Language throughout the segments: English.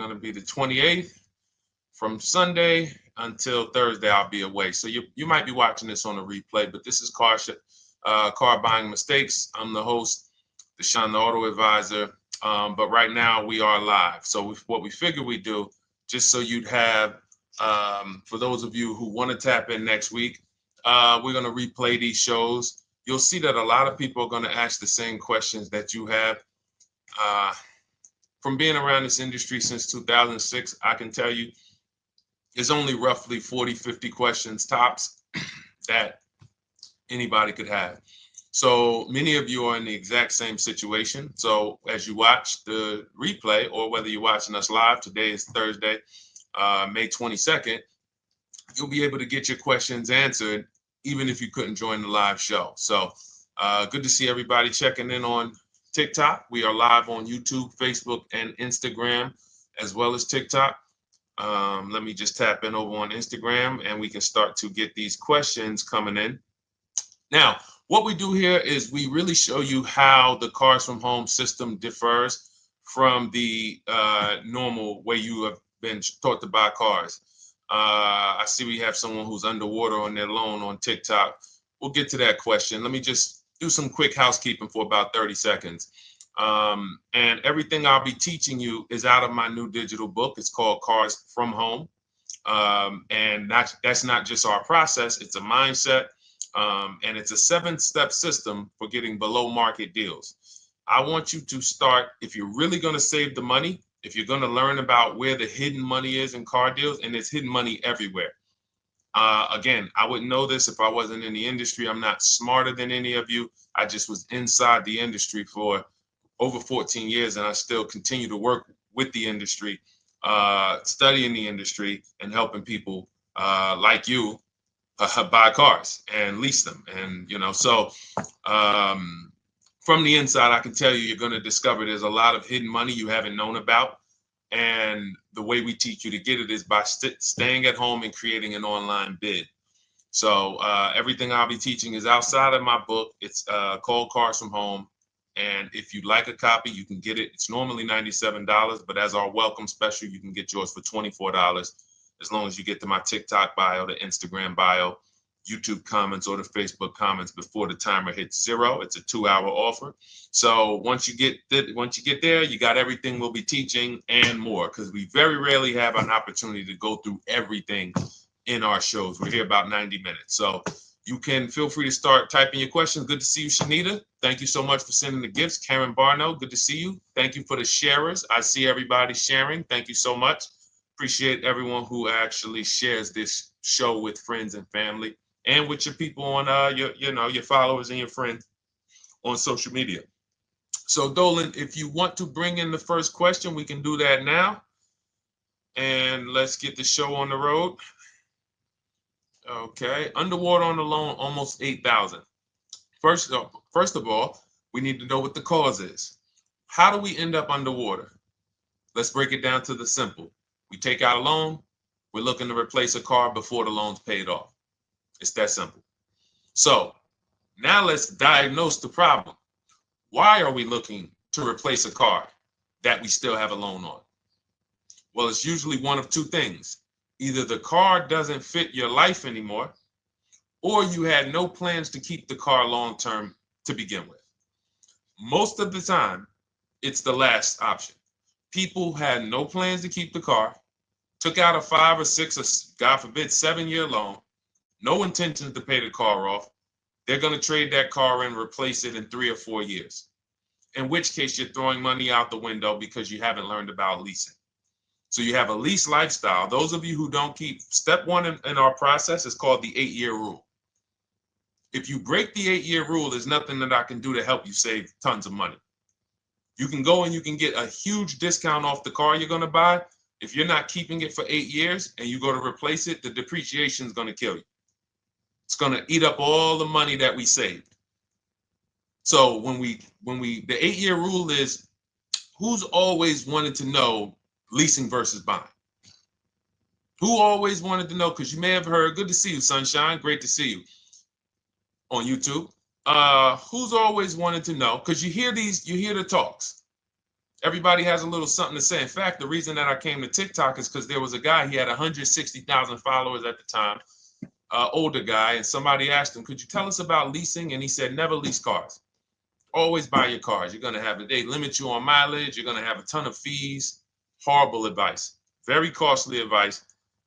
going to be the 28th. From Sunday until Thursday, I'll be away. So you might be watching this on a replay, but this is Car Buying Mistakes. I'm the host, Deshone the Auto Advisor. But right now we are live. So what we figured we'd do, just so you'd have, for those of you who want to tap in next week, we're going to replay these shows. You'll see that a lot of people are going to ask the same questions that you have. From being around this industry since 2006, I can tell you, there's only roughly 40, 50 questions tops that anybody could have. So many of you are in the exact same situation. So as you watch the replay, or whether you're watching us live, today is Thursday, May 22nd, you'll be able to get your questions answered, even if you couldn't join the live show. So good to see everybody checking in on TikTok. We are live on YouTube, Facebook, and Instagram, as well as TikTok. Let me just tap in over on Instagram and we can start to get these questions coming in. Now, what we do here is we really show you how the Cars from Home system differs from the normal way you have been taught to buy cars. I see we have someone who's underwater on their loan on TikTok. We'll get to that question. Let me just do some quick housekeeping for about 30 seconds. And everything I'll be teaching you is out of my new digital book. It's called Cars from Home. And that's not just our process, it's a mindset. And it's a 7-step system for getting below market deals. I want you to start, if you're really going to save the money, if you're going to learn about where the hidden money is in car deals, and there's hidden money everywhere. Again, I wouldn't know this if I wasn't in the industry. I'm not smarter than any of you. I just was inside the industry for over 14 years, and I still continue to work with the industry, studying the industry and helping people like you buy cars and lease them. And, so from the inside, I can tell you, you're going to discover there's a lot of hidden money you haven't known about. And the way we teach you to get it is by staying at home and creating an online bid. So everything I'll be teaching is outside of my book. It's called Cars from Home. And if you'd like a copy, you can get it. It's normally $97, but as our welcome special, you can get yours for $24, as long as you get to my TikTok bio, the Instagram bio, YouTube comments, or the Facebook comments before the timer hits 0. It's a 2-hour offer. So once you get there, you got everything we'll be teaching and more, because we very rarely have an opportunity to go through everything in our shows. We're here about 90 minutes. So you can feel free to start typing your questions. Good to see you, Shanita. Thank you so much for sending the gifts. Karen Barno, good to see you. Thank you for the sharers. I see everybody sharing. Thank you so much. Appreciate everyone who actually shares this show with friends and family, and with your people on your followers and your friends on social media. So Dolan, if you want to bring in the first question, we can do that now. And let's get the show on the road. Okay, underwater on the loan, almost 8,000. First of all, we need to know what the cause is. How do we end up underwater? Let's break it down to the simple. We take out a loan, we're looking to replace a car before the loan's paid off. It's that simple. So now let's diagnose the problem. Why are we looking to replace a car that we still have a loan on? Well, it's usually one of two things. Either the car doesn't fit your life anymore, or you had no plans to keep the car long-term to begin with. Most of the time, it's the last option. People had no plans to keep the car, took out a 5 or 6 or God forbid 7-year loan, no intentions to pay the car off. They're going to trade that car in, replace it in 3 or 4 years. In which case you're throwing money out the window because you haven't learned about leasing. So you have a lease lifestyle. Those of you who don't keep, step 1 in our process is called the 8-year rule. If you break the 8-year rule, there's nothing that I can do to help you save tons of money. You can go and you can get a huge discount off the car you're going to buy. If you're not keeping it for 8 years and you go to replace it, the depreciation is going to kill you. It's going to eat up all the money that we saved. So the 8-year rule is, who's always wanted to know leasing versus buying? Who always wanted to know? Because you may have heard, good to see you, Sunshine. Great to see you on YouTube. Who's always wanted to know? Because you hear the talks. Everybody has a little something to say. In fact, the reason that I came to TikTok is because there was a guy, he had 160,000 followers at the time, older guy, and somebody asked him, could you tell us about leasing? And he said, never lease cars. Always buy your cars. You're going to have they limit you on mileage. You're going to have a ton of fees. Horrible advice. Very costly advice.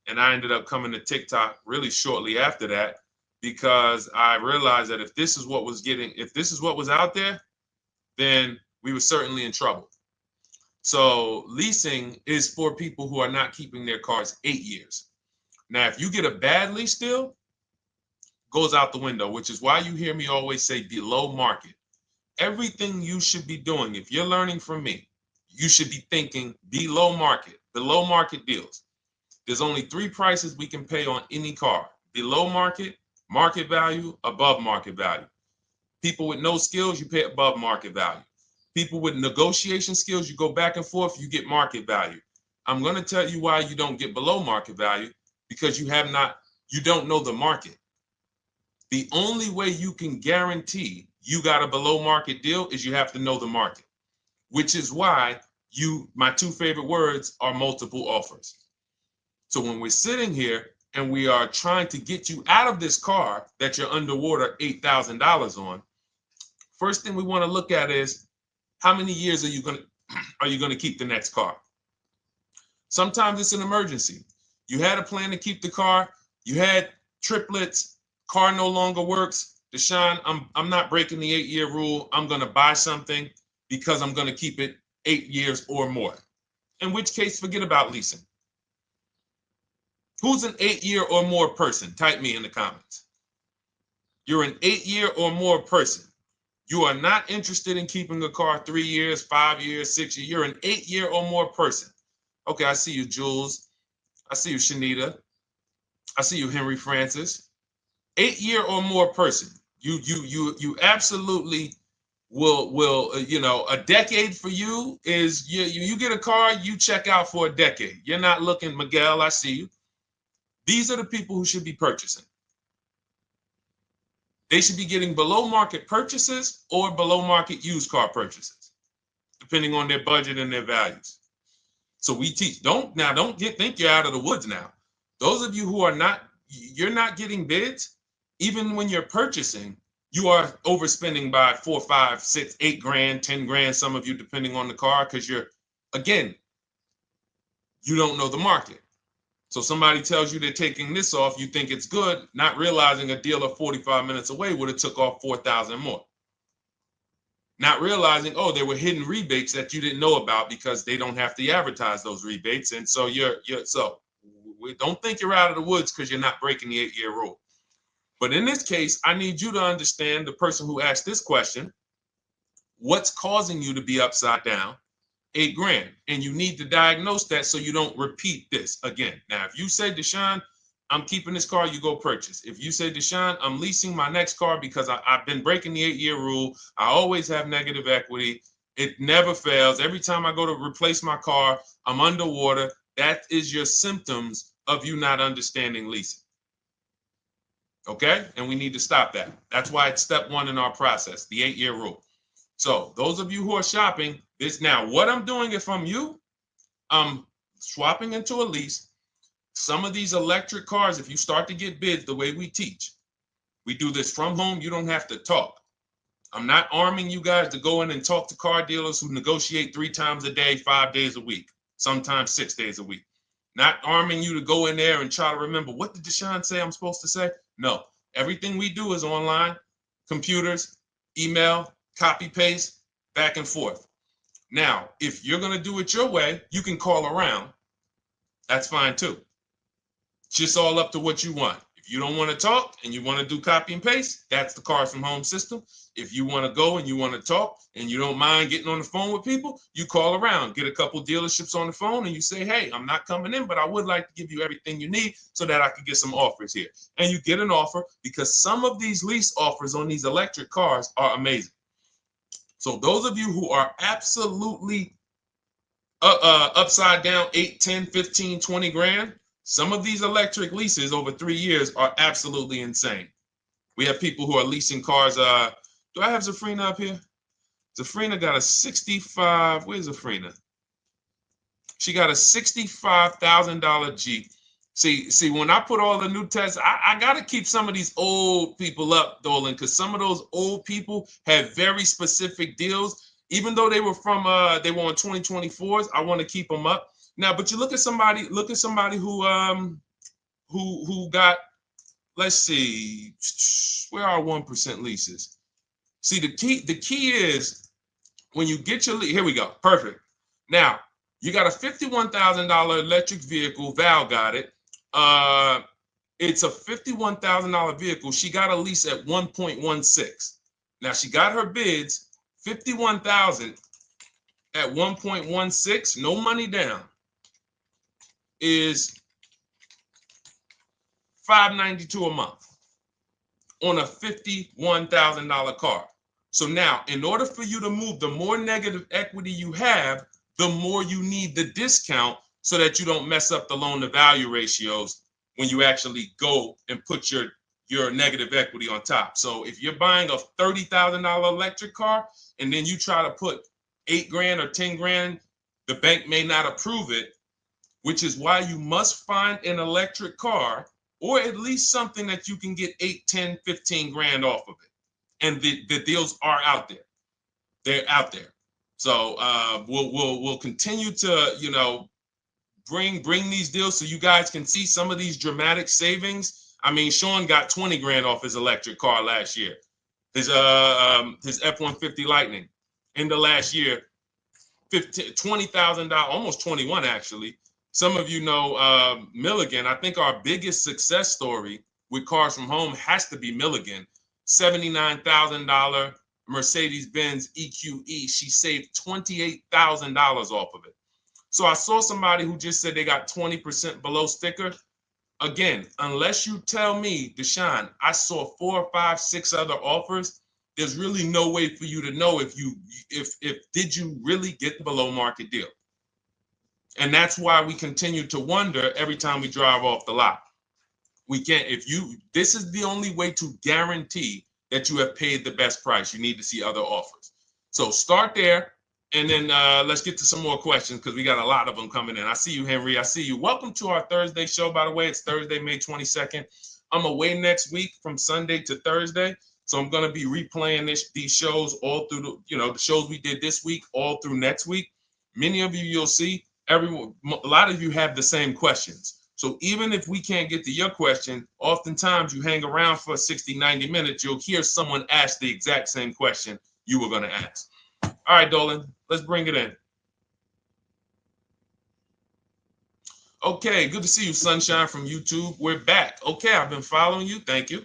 And I ended up coming to TikTok really shortly after that because I realized that if this is what was out there, then we were certainly in trouble. So leasing is for people who are not keeping their cars 8 years. Now, if you get a bad lease deal, goes out the window, which is why you hear me always say below market. Everything you should be doing, if you're learning from me, you should be thinking below market deals. There's only 3 prices we can pay on any car: below market, market value, above market value. People with no skills, you pay above market value. People with negotiation skills, you go back and forth, you get market value. I'm going to tell you why you don't get below market value, because you don't know the market. The only way you can guarantee you got a below market deal is you have to know the market, which is why my 2 favorite words are multiple offers. So when we're sitting here and we are trying to get you out of this car that you're underwater $8,000 on, first thing we want to look at is how many years are you going to keep the next car? Sometimes it's an emergency. You had a plan to keep the car, you had triplets, car no longer works. Deshone, I'm not breaking the 8-year rule. I'm going to buy something because I'm going to keep it 8 years or more. In which case, forget about leasing. Who's an 8-year or more person? Type me in the comments. You're an 8-year or more person. You are not interested in keeping a car 3 years, 5 years, 6 years. You're an 8-year or more person. Okay, I see you, Jules. I see you, Shanita. I see you, Henry Francis. 8-year or more person. You absolutely will a decade for you is you get a car, you check out for a decade. You're not looking, Miguel, I see you. These are the people who should be purchasing. They should be getting below market purchases or below market used car purchases, depending on their budget and their values. So we teach, think you're out of the woods now. Those of you who you're not getting bids, even when you're purchasing, you are overspending by 4, 5, 6, 8 grand, 10 grand, some of you, depending on the car, because you don't know the market. So somebody tells you they're taking this off, you think it's good, not realizing a dealer 45 minutes away would have took off 4,000 more. Not realizing, there were hidden rebates that you didn't know about because they don't have to advertise those rebates. And so we don't think you're out of the woods because you're not breaking the 8-year rule. But in this case, I need you to understand, the person who asked this question, what's causing you to be upside down 8 grand? And you need to diagnose that so you don't repeat this again. Now, if you say, Deshone, I'm keeping this car, you go purchase. If you say, Deshone, I'm leasing my next car because I've been breaking the 8-year rule, I always have negative equity, it never fails. Every time I go to replace my car, I'm underwater. That is your symptoms of you not understanding leasing. Okay? And we need to stop that. That's why it's step 1 in our process, the 8-year rule. So those of you who are shopping this now, what I'm doing, if I'm you, I'm swapping into a lease. Some of these electric cars, if you start to get bids the way we teach, we do this from home. You don't have to talk. I'm not arming you guys to go in and talk to car dealers who negotiate 3 times a day, 5 days a week, sometimes 6 days a week. Not arming you to go in there and try to remember, what did Deshone say I'm supposed to say? No, everything we do is online, computers, email, copy, paste, back and forth. Now, if you're going to do it your way, you can call around. That's fine too. It's just all up to what you want. If you don't want to talk and you want to do copy and paste, that's the Cars from Home system. If you want to go and you want to talk and you don't mind getting on the phone with people, you call around, get a couple dealerships on the phone, and you say, hey, I'm not coming in, but I would like to give you everything you need so that I can get some offers here. And you get an offer, because some of these lease offers on these electric cars are amazing. So those of you who are absolutely upside down 8, 10, 15, 20 grand, some of these electric leases over 3 years are absolutely insane. We have people who are leasing cars. Do I have Zafrina up here? Zafrina got a 65. Where's Zafrina? She got a $65,000 Jeep. See, when I put all the new tests, I got to keep some of these old people up, Dolan, because some of those old people have very specific deals. Even though they were on 2024s, I want to keep them up. Now, but you look at somebody who got, let's see, where are 1% leases? See, the key is when you get your lease, here we go, perfect. Now, you got a $51,000 electric vehicle, Val got it. It's a $51,000 vehicle. She got a lease at 1.16. Now she got her bids, 51,000 at 1.16, no money down, is $592 a month on a $51,000 car. So now, in order for you to move, the more negative equity you have, the more you need the discount so that you don't mess up the loan to value ratios when you actually go and put your negative equity on top. So if you're buying a $30,000 electric car and then you try to put $8,000 or $10,000, the bank may not approve it, which is why you must find an electric car or at least something that you can get 8, 10, 15 grand off of it. And the deals are out there. They're out there. So we'll continue to, bring these deals so you guys can see some of these dramatic savings. I mean, Sean got 20 grand off his electric car last year. His F-150 Lightning in the last year, $20,000, almost 21 actually. Some of you know Milligan. I think our biggest success story with Cars from Home has to be Milligan. $79,000 Mercedes-Benz EQE. She saved $28,000 off of it. So I saw somebody who just said they got 20% below sticker. Again, unless you tell me, Deshone, I saw 4, 5, 6 other offers, there's really no way for you to know if did you really get the below market deal. And that's why we continue to wonder every time we drive off the lot. We can't, this is the only way to guarantee that you have paid the best price. You need to see other offers. So start there. And then let's get to some more questions because we got a lot of them coming in. I see you, Henry. I see you. Welcome to our Thursday show, by the way. It's Thursday, May 22nd. I'm away next week from Sunday to Thursday. So I'm going to be replaying these shows all through, the shows we did this week, all through next week. Many of you, you'll see, a lot of you have the same questions. So even if we can't get to your question, oftentimes you hang around for 60, 90 minutes, you'll hear someone ask the exact same question you were going to ask. All right, Dolan, let's bring it in. Okay, good to see you, Sunshine from YouTube. We're back. Okay, I've been following you. Thank you.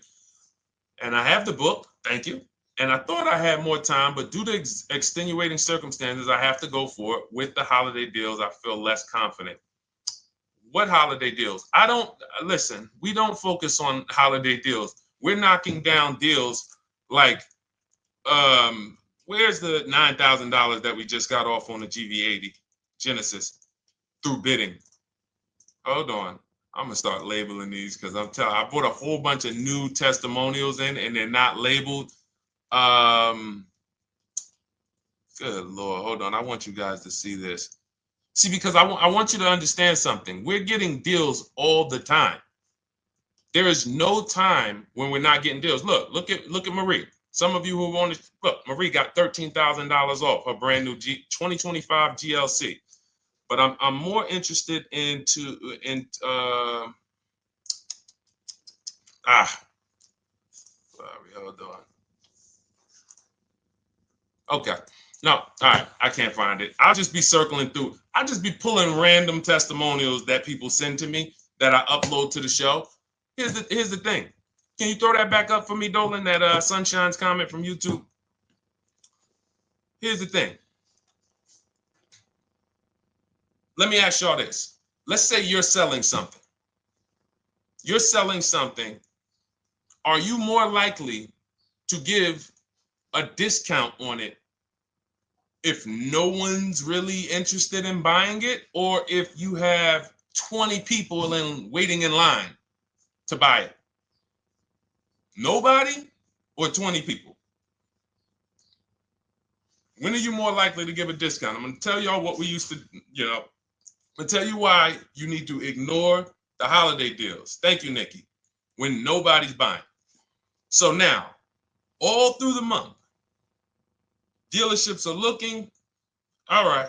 And I have the book. Thank you. And I thought I had more time, but due to extenuating circumstances, I have to go for it. With the holiday deals, I feel less confident. What holiday deals? Listen, we don't focus on holiday deals. We're knocking down deals like, where's the $9,000 that we just got off on the GV80 Genesis through bidding? Hold on. I'm going to start labeling these because I bought a whole bunch of new testimonials in and they're not labeled. Good Lord. Hold on. I want you guys to see this. See, because I want you to understand something. We're getting deals all the time. There is no time when we're not getting deals. Look at Marie. Some of you who want to look, Marie got $13,000 off her brand new 2025 GLC. But I'm more interested sorry, hold on. Okay. No, all right, I can't find it. I'll just be circling through. I'll just be pulling random testimonials that people send to me that I upload to the show. Here's the thing. Can you throw that back up for me, Dolan, that Sunshine's comment from YouTube? Here's the thing. Let me ask y'all this. Let's say you're selling something. You're selling something. Are you more likely to give a discount on it if no one's really interested in buying it, or if you have 20 people waiting in line to buy it? Nobody or 20 people? When are you more likely to give a discount? I'm going to tell y'all what we used to, I'm going to tell you why you need to ignore the holiday deals. Thank you, Nikki. When nobody's buying. So now, all through the month, dealerships are looking, all right,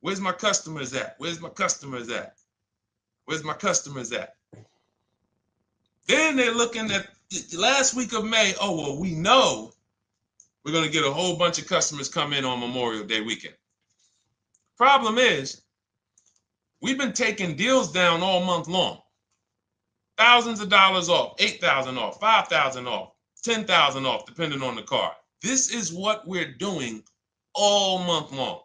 where's my customers at? Where's my customers at? Where's my customers at? Then they're looking at the last week of May. Oh, well, we know we're going to get a whole bunch of customers come in on Memorial Day weekend. Problem is, we've been taking deals down all month long. Thousands of dollars off, 8,000 off, 5,000 off, 10,000 off, depending on the car. This is what we're doing all month long.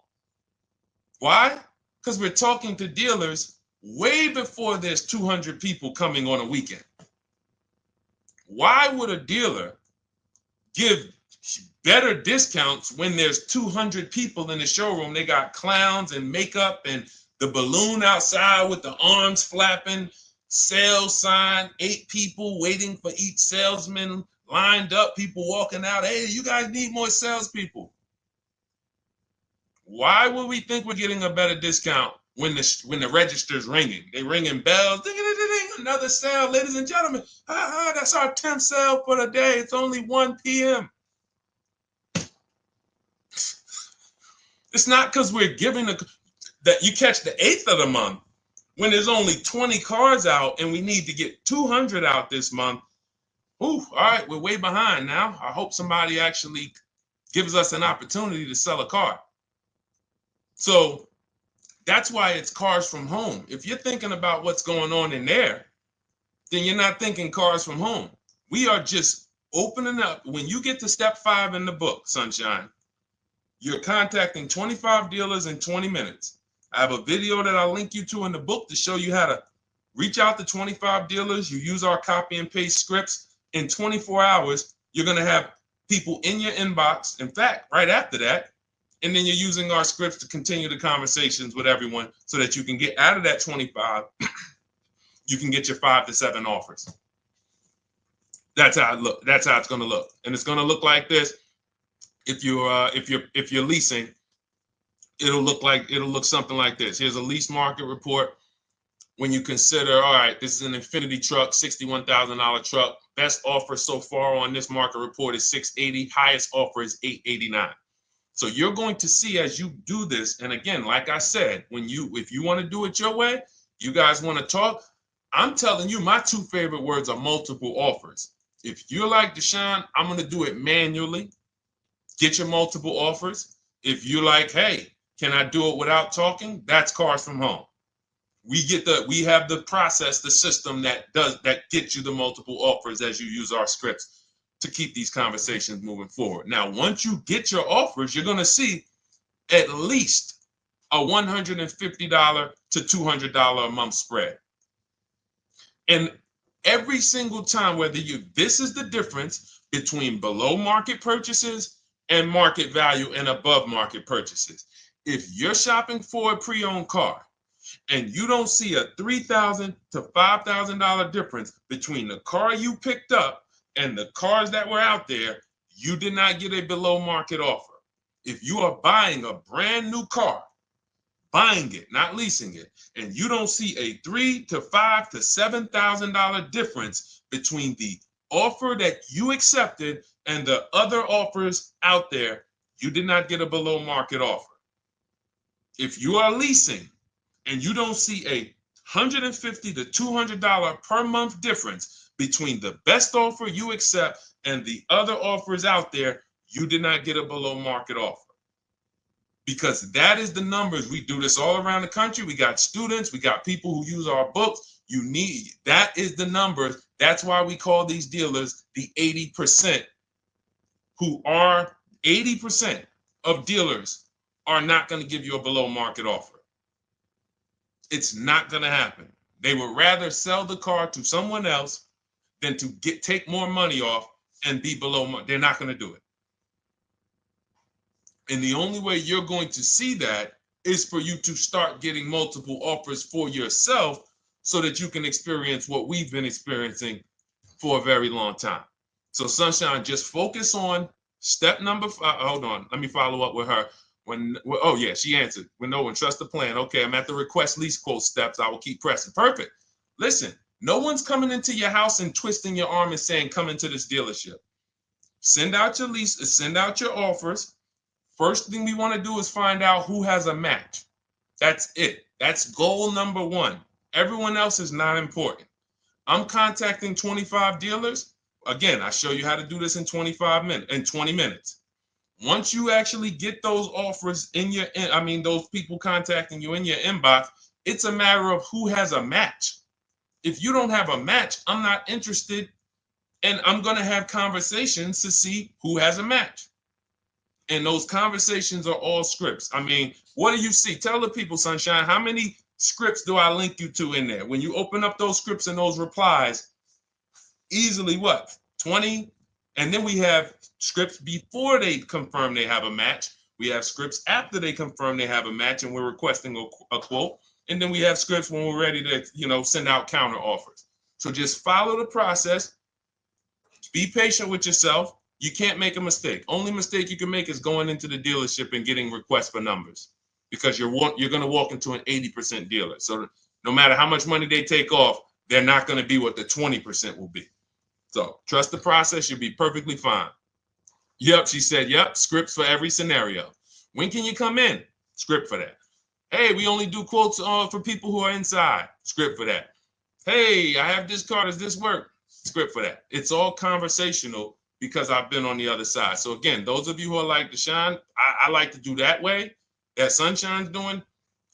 Why? Because we're talking to dealers way before there's 200 people coming on a weekend. Why would a dealer give better discounts when there's 200 people in the showroom? They got clowns and makeup and the balloon outside with the arms flapping, sales sign, 8 people waiting for each salesman lined up, people walking out. Hey, you guys need more salespeople. Why would we think we're getting a better discount when the register's ringing? They ringing bells, ding, ding, ding, ding, another sale, ladies and gentlemen. That's our 10th sale for the day. It's only 1 p.m. It's not because we're giving that you catch the 8th of the month when there's only 20 cars out and we need to get 200 out this month. Ooh, all right, we're way behind now. I hope somebody actually gives us an opportunity to sell a car. So that's why it's cars from home. If you're thinking about what's going on in there, then you're not thinking cars from home. We are just opening up. When you get to step 5 in the book, Sunshine, you're contacting 25 dealers in 20 minutes. I have a video that I'll link you to in the book to show you how to reach out to 25 dealers. You use our copy and paste scripts. In 24 hours, you're going to have people in your inbox. In fact, right after that, and then you're using our scripts to continue the conversations with everyone so that you can get out of that 25, you can get your 5 to 7 offers. That's how it look. That's how it's going to look. And it's going to look like this. If you're leasing, it'll look something like this. Here's a lease market report. When you consider, all right, this is an Infinity truck, $61,000 truck. Best offer so far on this market report is $680. Highest offer is $889. So you're going to see as you do this, and again, like I said, if you want to do it your way, you guys want to talk, I'm telling you, my 2 favorite words are multiple offers. If you're like Deshone, I'm going to do it manually. Get your multiple offers. If you're like, hey, can I do it without talking? That's cars from home. We have the process, the system that gets you the multiple offers as you use our scripts to keep these conversations moving forward. Now, once you get your offers, you're going to see at least a $150 to $200 a month spread. And every single time, this is the difference between below market purchases and market value and above market purchases. If you're shopping for a pre-owned car and you don't see a $3,000 to $5,000 difference between the car you picked up and the cars that were out there, you did not get a below market offer. If you are buying a brand new car, buying it, not leasing it, and you don't see a $3,000 to $5,000 to $7,000 difference between the offer that you accepted and the other offers out there, you did not get a below market offer. If you are leasing and you don't see a $150 to $200 per month difference between the best offer you accept and the other offers out there, you did not get a below market offer. Because that is the numbers. We do this all around the country. We got students, we got people who use our books. That is the numbers. That's why we call these dealers the 80%, who are 80% of dealers are not going to give you a below market offer. It's not going to happen. They would rather sell the car to someone else than to take more money off and be below market. They're not going to do it. And the only way you're going to see that is for you to start getting multiple offers for yourself so that you can experience what we've been experiencing for a very long time. So Sunshine, just focus on Step number 5. Hold on. Let me follow up with her. Oh yeah, she answered. When trust the plan. Okay, I'm at the request lease quote steps. I will keep pressing. Perfect. Listen, no one's coming into your house and twisting your arm and saying, come into this dealership. Send out your lease, send out your offers. First thing we want to do is find out who has a match. That's it. That's goal number 1. Everyone else is not important. I'm contacting 25 dealers. Again, I show you how to do this in 20 minutes. Once you actually get those offers those people contacting you in your inbox, it's a matter of who has a match. If you don't have a match, I'm not interested, and I'm going to have conversations to see who has a match. And those conversations are all scripts. I mean, what do you see? Tell the people, Sunshine, how many scripts do I link you to in there? When you open up those scripts and those replies, easily what? 20? And then we have scripts before they confirm they have a match. We have scripts after they confirm they have a match and we're requesting a quote. And then we have scripts when we're ready to, send out counter offers. So just follow the process. Be patient with yourself. You can't make a mistake. Only mistake you can make is going into the dealership and getting requests for numbers, because you're going to walk into an 80% dealer. So no matter how much money they take off, they're not going to be what the 20% will be. So trust the process. You'll be perfectly fine. Yep, she said, yep, scripts for every scenario. When can you come in? Script for that. Hey, we only do quotes for people who are inside. Script for that. Hey, I have this car. Does this work? Script for that. It's all conversational because I've been on the other side. So again, those of you who are like Deshone, I like to do that way, that Sunshine's doing.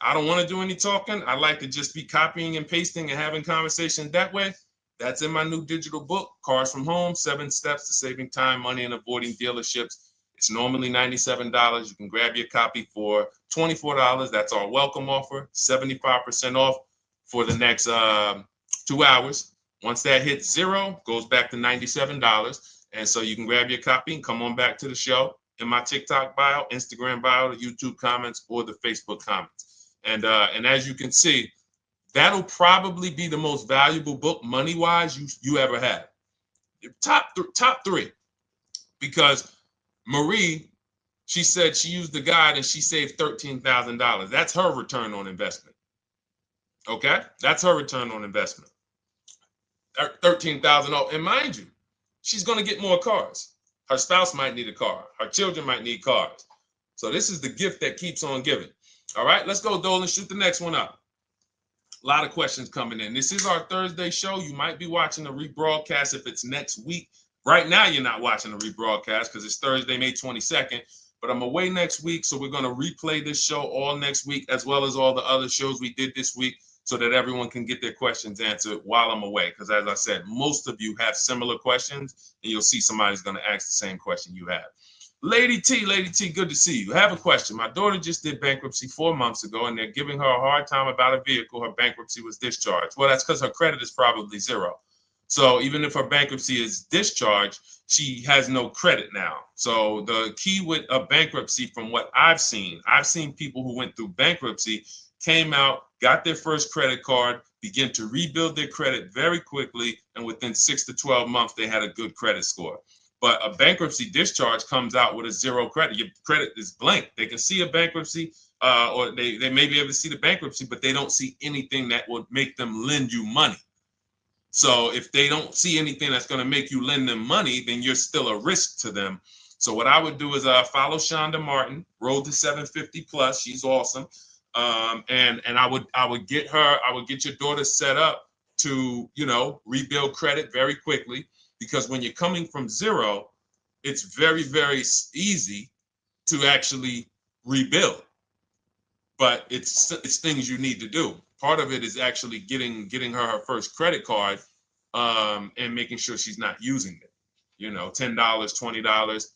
I don't want to do any talking. I like to just be copying and pasting and having conversations that way. That's in my new digital book, Cars from Home, 7 Steps to Saving Time, Money, and Avoiding Dealerships. It's normally $97. You can grab your copy for $24. That's our welcome offer, 75% off for the next 2 hours. Once that hits 0, goes back to $97. And so you can grab your copy and come on back to the show in my TikTok bio, Instagram bio, the YouTube comments, or the Facebook comments. And as you can see, that'll probably be the most valuable book money-wise you ever had. Top 3. Because Marie, she said she used the guide and she saved $13,000. That's her return on investment. Okay? That's her return on investment. $13,000. And mind you, she's going to get more cars. Her spouse might need a car. Her children might need cars. So this is the gift that keeps on giving. All right, let's go, Dolan. Shoot the next one up. A lot of questions coming in. This is our Thursday show. You might be watching the rebroadcast if it's next week. Right now, you're not watching the rebroadcast because it's Thursday, May 22nd. But I'm away next week, so we're going to replay this show all next week, as well as all the other shows we did this week, so that everyone can get their questions answered while I'm away. Because as I said, most of you have similar questions, and you'll see somebody's going to ask the same question you have. Lady T, good to see you. I have a question. My daughter just did bankruptcy 4 months ago, and they're giving her a hard time about a vehicle. Her bankruptcy was discharged. Well, that's because her credit is probably 0. So even if her bankruptcy is discharged, she has no credit now. So the key with a bankruptcy, from what I've seen people who went through bankruptcy, came out, got their first credit card, began to rebuild their credit very quickly, and within 6 to 12 months, they had a good credit score. But a bankruptcy discharge comes out with a 0 credit. Your credit is blank. They can see a bankruptcy, or they may be able to see the bankruptcy, but they don't see anything that would make them lend you money. So if they don't see anything that's going to make you lend them money, then you're still a risk to them. So what I would do is follow Shonda Martin, Road to 750 Plus. She's awesome. And I would get your daughter set up to, rebuild credit very quickly, because when you're coming from 0, it's very, very easy to actually rebuild. But it's things you need to do. Part of it is actually getting her first credit card, and making sure she's not using it. $10, $20.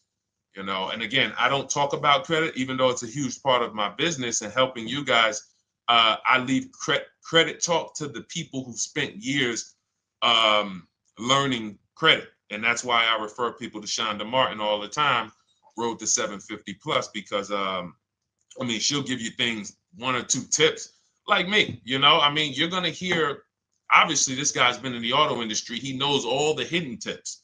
And again, I don't talk about credit, even though it's a huge part of my business and helping you guys. I leave credit talk to the people who spent years learning credit. And that's why I refer people to Shonda Martin all the time, Road to 750 Plus, because she'll give you things, 1 or 2 tips, like me. You're going to hear, obviously, this guy's been in the auto industry. He knows all the hidden tips.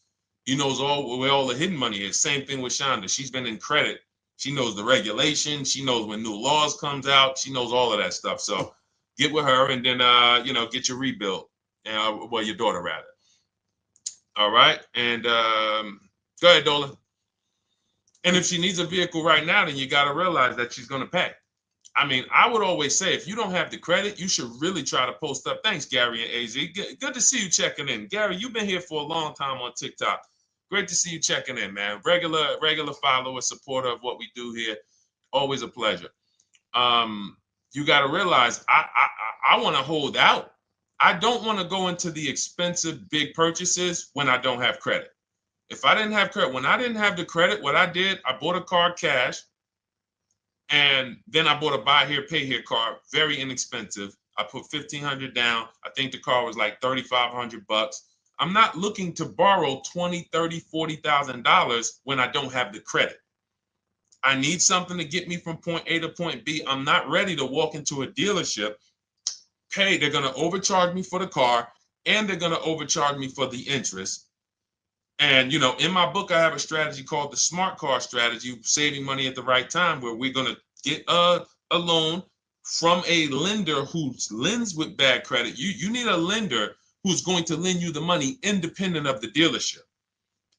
He knows where all the hidden money is. Same thing with Shonda. She's been in credit. She knows the regulation. She knows when new laws comes out. She knows all of that stuff. So get with her and then, get your rebuild. Well, your daughter rather. All right. And go ahead, Dolan. And if she needs a vehicle right now, then you got to realize that she's going to pay. I mean, I would always say if you don't have the credit, you should really try to post up. Thanks, Gary and AZ. Good to see you checking in. Gary, you've been here for a long time on TikTok. Great to see you checking in, man. Regular follower, supporter of what we do here. Always a pleasure. You got to realize I want to hold out. I don't want to go into the expensive big purchases when I don't have credit. If I didn't have credit, when I didn't have the credit, what I did, I bought a car cash, and then I bought a buy here, pay here card, very inexpensive. I put $1,500 down. I think the car was like $3,500. I'm not looking to borrow $20,000, $30,000, $40,000 when I don't have the credit. I need something to get me from point A to point B. I'm not ready to walk into a dealership, pay. They're going to overcharge me for the car, and they're going to overcharge me for the interest. And, in my book, I have a strategy called the smart car strategy, saving money at the right time, where we're going to get a loan from a lender who lends with bad credit. You need a lender who's going to lend you the money independent of the dealership.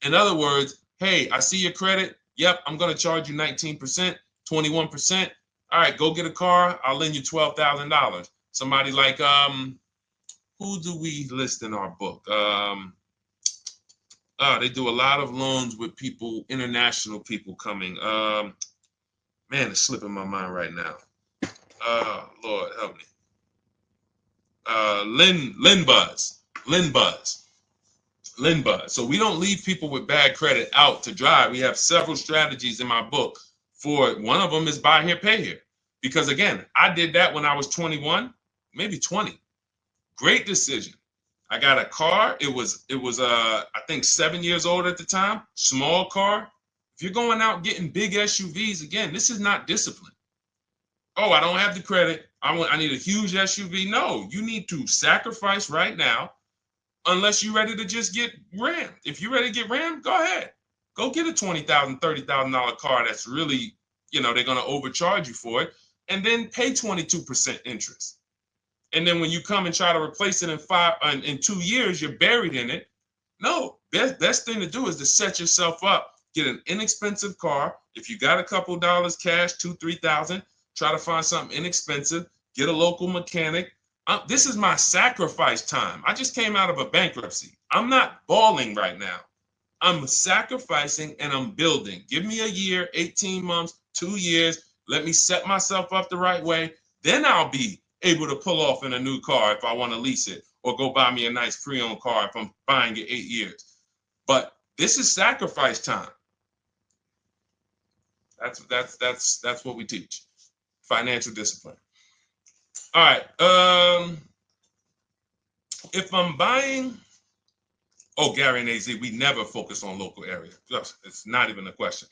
In other words, hey, I see your credit. Yep, I'm going to charge you 19%, 21%. All right, go get a car. I'll lend you $12,000. Somebody like, who do we list in our book? They do a lot of loans with people, international people coming. Man, it's slipping my mind right now. Lord help me. Lynn Buzz. So we don't leave people with bad credit out to dry. We have several strategies in my book for it. One of them is buy here, pay here. Because again, I did that when I was 21, maybe 20. Great decision. I got a car. It was I think 7 years old at the time. Small car. If you're going out getting big SUVs, again, this is not discipline. Oh, I don't have the credit. I need a huge SUV. No, you need to sacrifice right now, unless you're ready to just get rammed. If you're ready to get rammed, go ahead. Go get a $20,000, $30,000 car that's really, they're going to overcharge you for it, and then pay 22% interest. And then when you come and try to replace it in 2 years, you're buried in it. No, best thing to do is to set yourself up. Get an inexpensive car. If you got a couple dollars cash, $2,000, $3,000, try to find something inexpensive. Get a local mechanic. This is my sacrifice time. I just came out of a bankruptcy. I'm not balling right now. I'm sacrificing and I'm building. Give me a year, 18 months, 2 years. Let me set myself up the right way. Then I'll be able to pull off in a new car if I want to lease it, or go buy me a nice pre-owned car if I'm buying it 8 years. But this is sacrifice time. That's what we teach. Financial discipline. All right. If I'm buying, Gary and AZ, we never focus on local area. It's not even a question.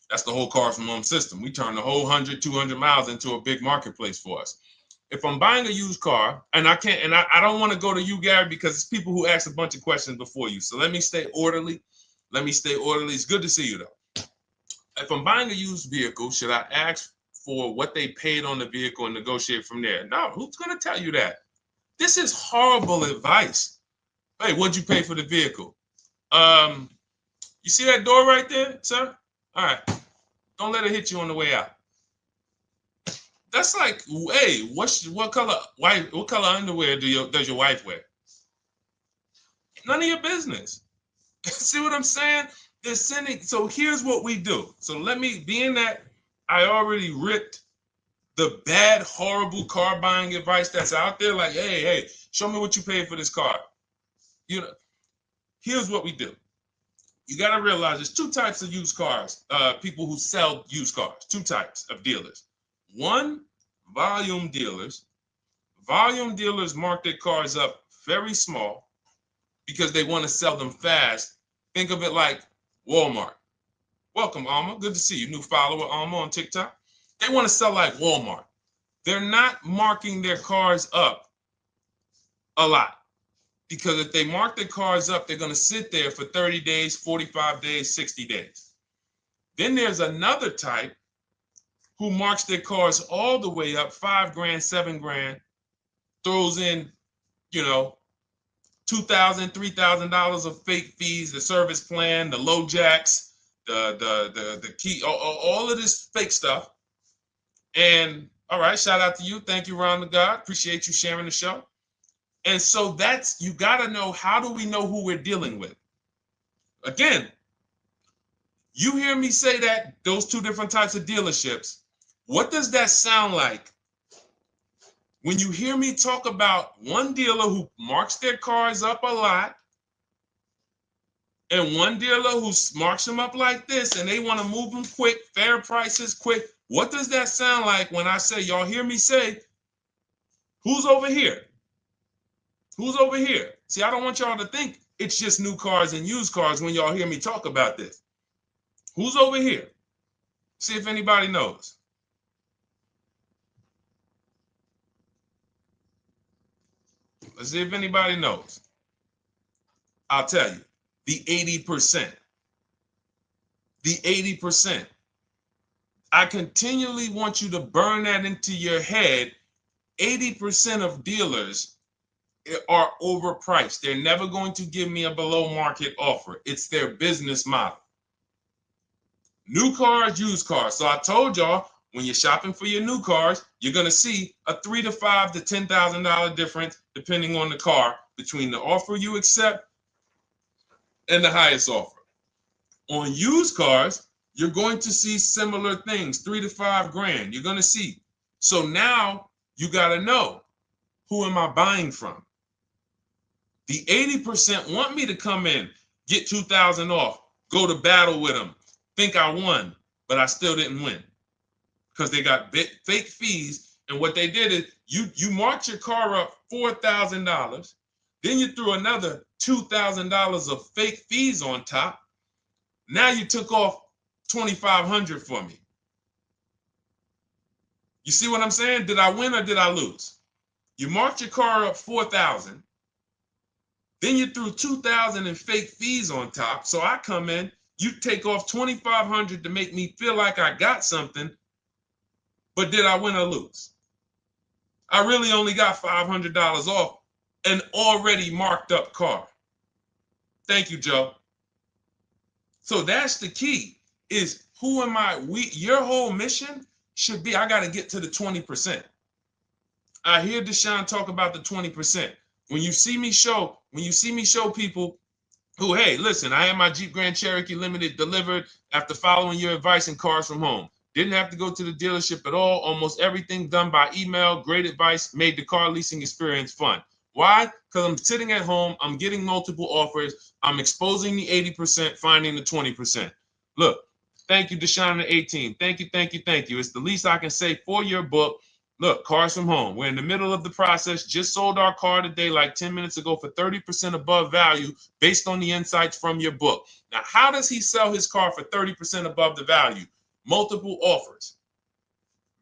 That's the whole car from home system. We turn the whole 100, 200 miles into a big marketplace for us. If I'm buying a used car, and I can't, and I don't want to go to you, Gary, because it's people who ask a bunch of questions before you. So let me stay orderly. It's good to see you, though. If I'm buying a used vehicle, should I ask for what they paid on the vehicle and negotiate from there? No, who's going to tell you that? This is horrible advice. Hey, what'd you pay for the vehicle? You see that door right there, sir? All right. Don't let it hit you on the way out. That's like, hey, what color underwear does your wife wear? None of your business. See what I'm saying? They're sending. So here's what we do. So being that I already ripped the bad, horrible car buying advice that's out there, like, hey, show me what you paid for this car. Here's what we do. You got to realize there's two types of used cars, people who sell used cars, two types of dealers. One, volume dealers. Volume dealers mark their cars up very small because they want to sell them fast. Think of it like Walmart. Welcome, Alma. Good to see you. New follower, Alma, on TikTok. They want to sell like Walmart. They're not marking their cars up a lot. Because if they mark their cars up, they're going to sit there for 30 days, 45 days, 60 days. Then there's another type who marks their cars all the way up, 5 grand, 7 grand, throws in, you know, $2,000, $3,000 of fake fees, the service plan, the low jacks, the key, all of this fake stuff. And all right, shout out to you. Thank you, Ron the God. Appreciate you sharing the show. And so that's, you got to know, how do we know who we're dealing with? Again, you hear me say that, those two different types of dealerships. What does that sound like when you hear me talk about one dealer who marks their cars up a lot and one dealer who marks them up like this and they want to move them quick, fair prices, quick? What does that sound like when I say, y'all hear me say, who's over here? Who's over here? See, I don't want y'all to think it's just new cars and used cars when y'all hear me talk about this. Who's over here? See if anybody knows. Let's see if anybody knows. I'll tell you, the 80%. The 80%. I continually want you to burn that into your head. 80% of dealers are overpriced. They're never going to give me a below market offer. It's their business model. New cars, used cars. So I told y'all, when you're shopping for your new cars, you're going to see a $3,000 to $5,000 to $10,000 difference, depending on the car, between the offer you accept and the highest offer. On used cars, you're going to see similar things, 3 to 5 grand. You're going to see. So now you got to know, who am I buying from? The 80% want me to come in, get 2,000 off, go to battle with them, think I won, but I still didn't win because they got fake fees. And what they did is you marked your car up $4,000, then you threw another $2,000 of fake fees on top. Now you took off $2,500 for me. You see what I'm saying? Did I win or did I lose? You marked your car up $4,000. Then you threw $2,000 in fake fees on top. So I come in, you take off $2,500 to make me feel like I got something. But did I win or lose? I really only got $500 off an already marked up car. Thank you, Joe. So that's the key, is who am I? Your whole mission should be, I got to get to the 20%. I hear Deshone talk about the 20%. When you see me show people who, hey, listen, I had my Jeep Grand Cherokee Limited delivered after following your advice and cars from home. Didn't have to go to the dealership at all. Almost everything done by email. Great advice. Made the car leasing experience fun. Why? Because I'm sitting at home. I'm getting multiple offers. I'm exposing the 80%, finding the 20%. Look, thank you, Deshone the 18. Thank you, thank you, thank you. It's the least I can say for your book. Look, cars from home. We're in the middle of the process. Just sold our car today, like 10 minutes ago, for 30% above value based on the insights from your book. Now, how does he sell his car for 30% above the value? Multiple offers,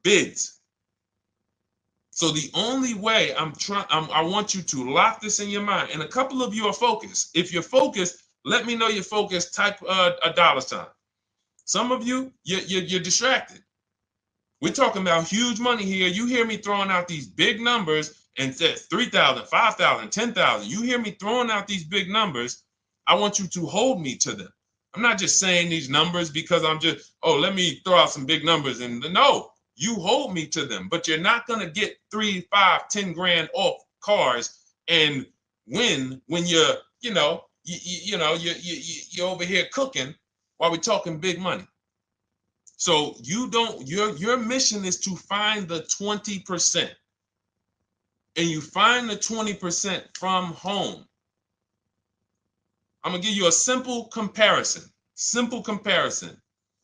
bids. So the only way I want you to lock this in your mind. And a couple of you are focused. If you're focused, let me know you're focused. Type a $sign. Some of you, you're distracted. We're talking about huge money here. You hear me throwing out these big numbers and said 3,000, 5,000, 10,000. You hear me throwing out these big numbers. I want you to hold me to them. I'm not just saying these numbers because I'm just, let me throw out some big numbers. And no, you hold me to them, but you're not going to get 3, 5, 10 grand off cars and win when you're over here cooking while we're talking big money. So your mission is to find the 20%. And you find the 20% from home. I'm going to give you a simple comparison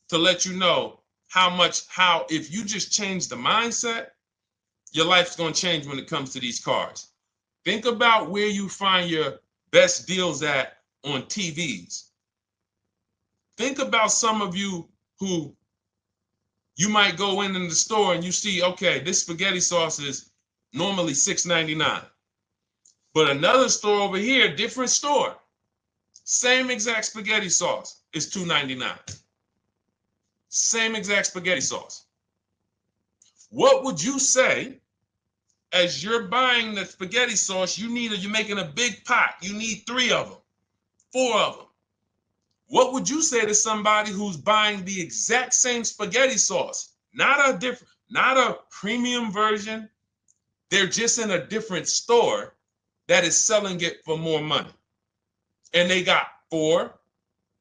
to let you know how if you just change the mindset, your life's going to change when it comes to these cars. Think about where you find your best deals at on TVs. Think about some of you who you might go in the store and you see, okay, this spaghetti sauce is normally $6.99. But another store over here, different store, same exact spaghetti sauce is $2.99. Same exact spaghetti sauce. What would you say as you're buying the spaghetti sauce? You're making a big pot. You need 3 of them, 4 of them. What would you say to somebody who's buying the exact same spaghetti sauce? Not a premium version. They're just in a different store that is selling it for more money. And they got 4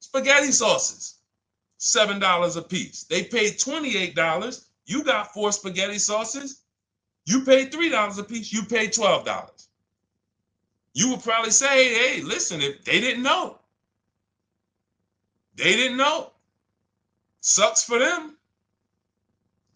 spaghetti sauces, $7 a piece. They paid $28. You got 4 spaghetti sauces. You paid $3 a piece. You paid $12. You would probably say, hey, listen, if they didn't know. They didn't know. Sucks for them.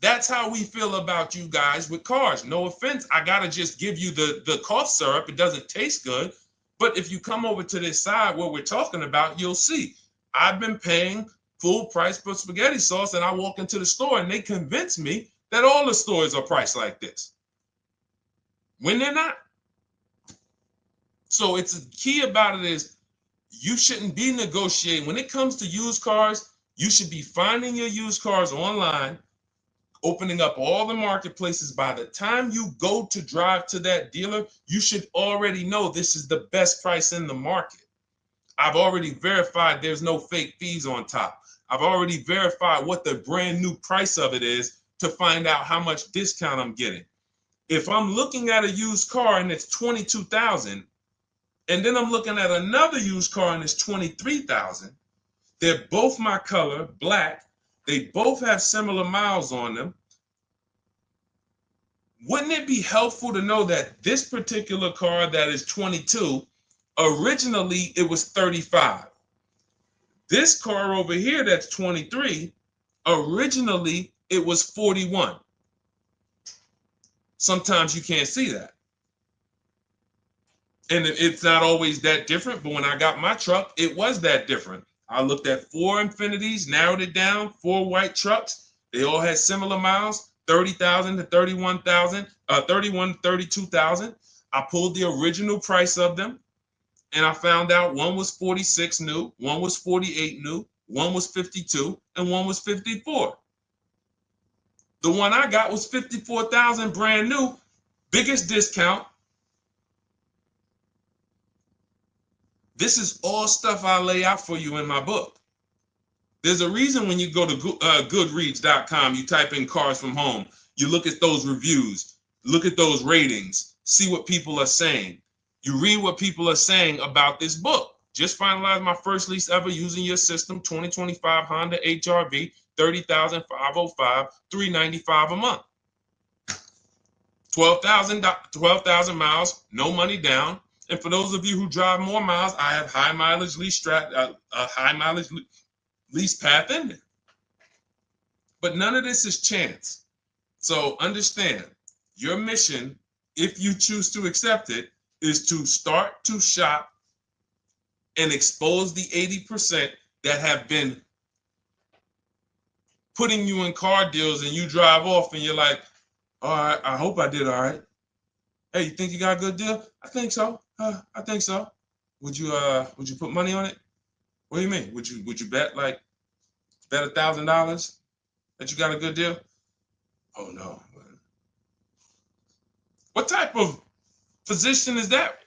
That's how we feel about you guys with cars. No offense. I got to just give you the cough syrup. It doesn't taste good. But if you come over to this side where we're talking about, you'll see. I've been paying full price for spaghetti sauce, and I walk into the store and they convince me that all the stores are priced like this, when they're not. So it's the key about it is you shouldn't be negotiating. When it comes to used cars, you should be finding your used cars online, opening up all the marketplaces. By the time you go to drive to that dealer, you should already know this is the best price in the market. I've already verified there's no fake fees on top. I've already verified what the brand new price of it is to find out how much discount I'm getting. If I'm looking at a used car and it's $22,000, and then I'm looking at another used car and it's $23,000, they're both my color, black. They both have similar miles on them. Wouldn't it be helpful to know that this particular car that is 22, originally it was 35. This car over here that's 23, originally it was 41. Sometimes you can't see that. And it's not always that different, but when I got my truck, it was that different. I looked at 4 Infinities, narrowed it down, 4 white trucks. They all had similar miles, 30,000 to 31,000, 31 to 32,000. I pulled the original price of them, and I found out one was 46 new, one was 48 new, one was 52, and one was 54. The one I got was 54,000 brand new, biggest discount. This is all stuff I lay out for you in my book. There's a reason when you go to Goodreads.com, you type in cars from home, you look at those reviews, look at those ratings, see what people are saying. You read what people are saying about this book. Just finalized my first lease ever using your system, 2025 Honda HR-V, 30,505, $395 a month. 12,000 miles, no money down. And for those of you who drive more miles, I have high mileage lease lease path in there. But none of this is chance. So understand, your mission, if you choose to accept it, is to start to shop and expose the 80% that have been putting you in car deals, and you drive off and you're like, all right, I hope I did all right. Hey, you think you got a good deal? I think so. I think so. Would you put money on it? What do you mean? Would you bet $1,000 that you got a good deal? Oh no. What type of position is that?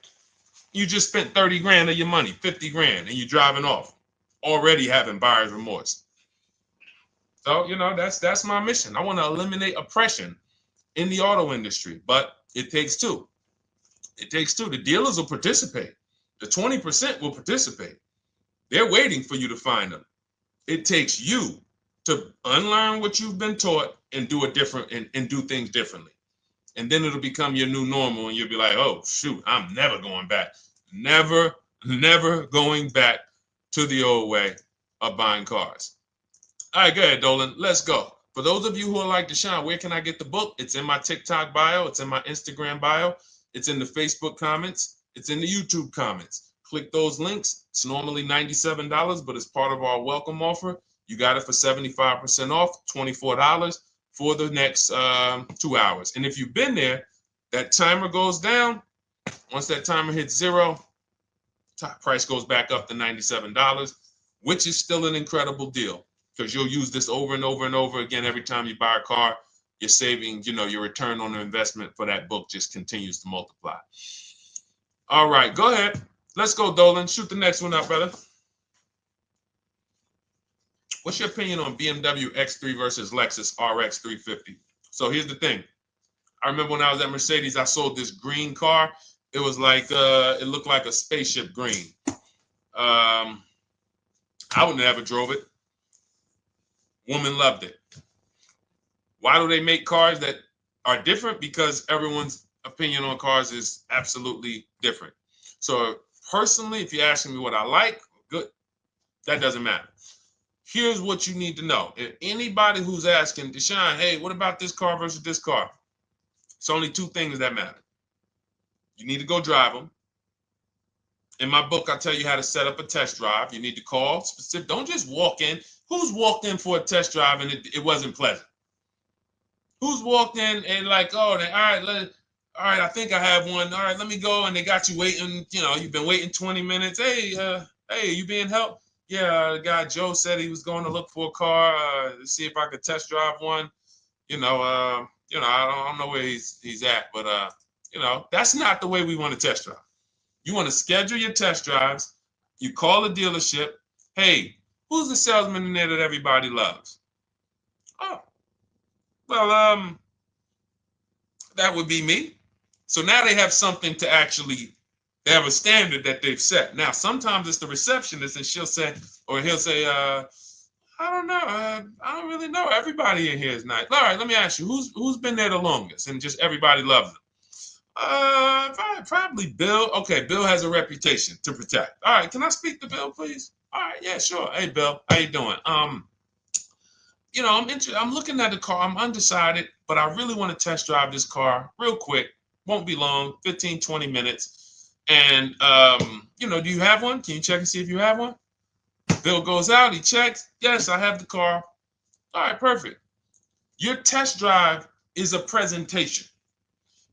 You just spent 30 grand of your money, 50 grand, and you're driving off, already having buyer's remorse. So, that's my mission. I want to eliminate oppression in the auto industry, but it takes two. It takes two. The dealers will participate. The 20% will participate. They're waiting for you to find them. It takes you to unlearn what you've been taught and do it different and do things differently. And then it'll become your new normal, and you'll be like, oh, shoot, I'm never going back. Never going back to the old way of buying cars. All right, go ahead, Dolan. Let's go. For those of you who are like Deshone, where can I get the book? It's in my TikTok bio. It's in my Instagram bio. It's in the Facebook comments. It's in the YouTube comments. Click those links. It's normally $97, but it's part of our welcome offer. You got it for 75% off, $24 for the next 2 hours. And if you've been there, that timer goes down. Once that timer hits 0, top price goes back up to $97, which is still an incredible deal because you'll use this over and over and over again every time you buy a car. You're saving, your return on the investment for that book just continues to multiply. All right, go ahead. Let's go, Dolan. Shoot the next one up, brother. What's your opinion on BMW X3 versus Lexus RX 350? So here's the thing. I remember when I was at Mercedes, I sold this green car. It was like, it looked like a spaceship green. I would never drove it. Woman loved it. Why do they make cars that are different? Because everyone's opinion on cars is absolutely different. So personally, if you're asking me what I like, good, that doesn't matter. Here's what you need to know. If anybody who's asking, Deshone, hey, what about this car versus this car? It's only two things that matter. You need to go drive them. In my book, I tell you how to set up a test drive. You need to call specific. Don't just walk in. Who's walked in for a test drive and it wasn't pleasant? Who's walked in and like, oh, all right, I think I have one. All right, let me go. And they got you waiting. You've been waiting 20 minutes. Hey, you being helped? Yeah, the guy Joe said he was going to look for a car to see if I could test drive one. I don't know where he's at, but that's not the way we want to test drive. You want to schedule your test drives. You call the dealership. Hey, who's the salesman in there that everybody loves? Oh, well, that would be me. So now they have something to actually, they have a standard that they've set. Now, sometimes it's the receptionist and he'll say, I don't know. I don't really know. Everybody in here is nice. All right, let me ask you, who's been there the longest? And just everybody loves them. Probably Bill. Okay, Bill has a reputation to protect. All right, can I speak to Bill, please? All right, yeah, sure. Hey, Bill, how you doing? I'm looking at the car. I'm undecided, but I really want to test drive this car real quick. Won't be long, 15, 20 minutes. And do you have one? Can you check and see if you have one? Bill goes out, he checks. Yes, I have the car. All right, perfect. Your test drive is a presentation.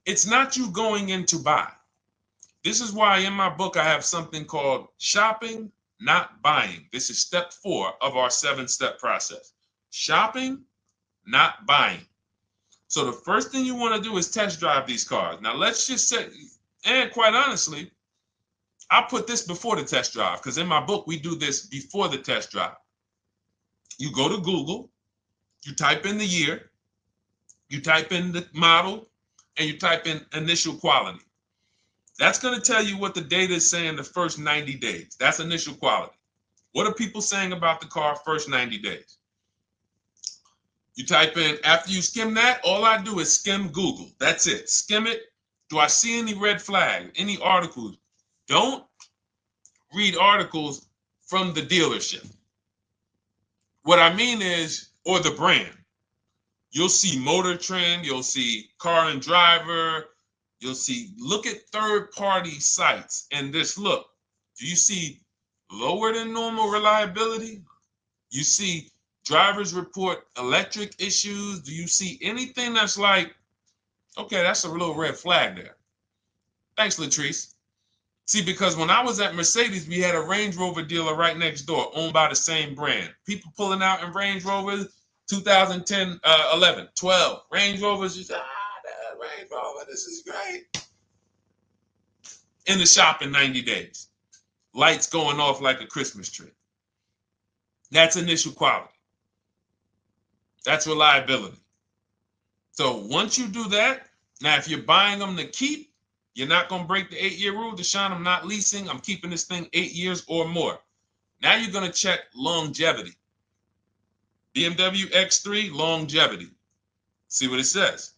It's not you going in to buy. This is why in my book I have something called shopping, not buying. This is step 4 of our 7-step process. Shopping, not buying. So the first thing you want to do is test drive these cars. Now let's just say, and quite honestly, I put this before the test drive because in my book we do this before the test drive. You go to Google, you type in the year, you type in the model, and you type in initial quality. That's going to tell you what the data is saying the first 90 days. That's initial quality. What are people saying about the car first 90 days? You type in, after you skim that, all I do is skim Google. That's it. Skim it. Do I see any red flags, any articles? Don't read articles from the dealership. What I mean is, or the brand. You'll see Motor Trend, you'll see Car and Driver, look at third-party sites and just look. Do you see lower than normal reliability? You see drivers report electric issues? Do you see anything that's like, okay, that's a little red flag there? Thanks, Latrice. See, because when I was at Mercedes, we had a Range Rover dealer right next door owned by the same brand. People pulling out in Range Rovers, 2010, 11, 12. Range Rovers, just, that Range Rover, this is great. In the shop in 90 days. Lights going off like a Christmas tree. That's initial quality. That's reliability. So once you do that, now if you're buying them to keep, you're not going to break the 8-year rule. Deshone, I'm not leasing. I'm keeping this thing 8 years or more. Now you're going to check longevity. BMW X3, longevity. See what it says.